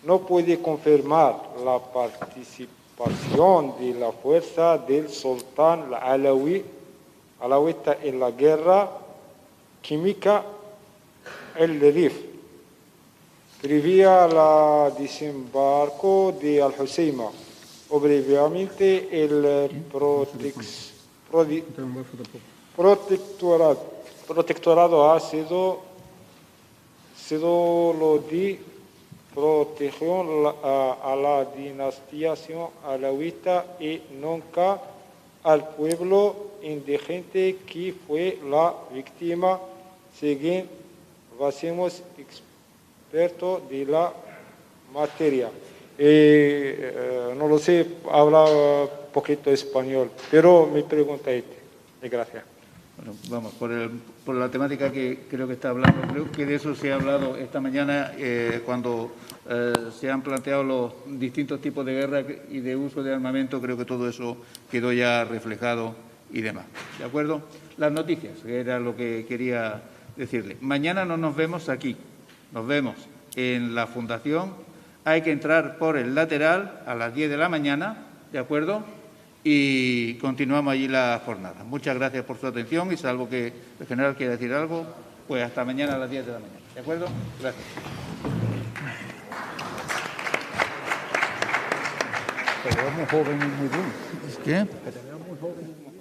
¿No puede confirmar la participación de la fuerza del sultán alawita en la guerra química el Rif? Previa la desembarco de Al-Husayma, obviamente el protectorado ha sido lo de protección a la dinastía alawita y nunca al pueblo indigente que fue la víctima, según hacemos expertos de la materia. No lo sé, habla poquito español, pero mi pregunta es gracias. Bueno, vamos, por la temática que creo que está hablando, creo que de eso se ha hablado esta mañana cuando se han planteado los distintos tipos de guerra y de uso de armamento, creo que todo eso quedó ya reflejado y demás. ¿De acuerdo? Las noticias, que era lo que quería decirle. Mañana no nos vemos aquí, nos vemos en la Fundación. Hay que entrar por el lateral a las 10 de la mañana, ¿de acuerdo? Y continuamos allí la jornada. Muchas gracias por su atención y salvo que el general quiera decir algo, pues hasta mañana a las 10 de la mañana. ¿De acuerdo? Gracias. Te veo muy joven y muy bueno. ¿Qué? Que te veo muy joven y muy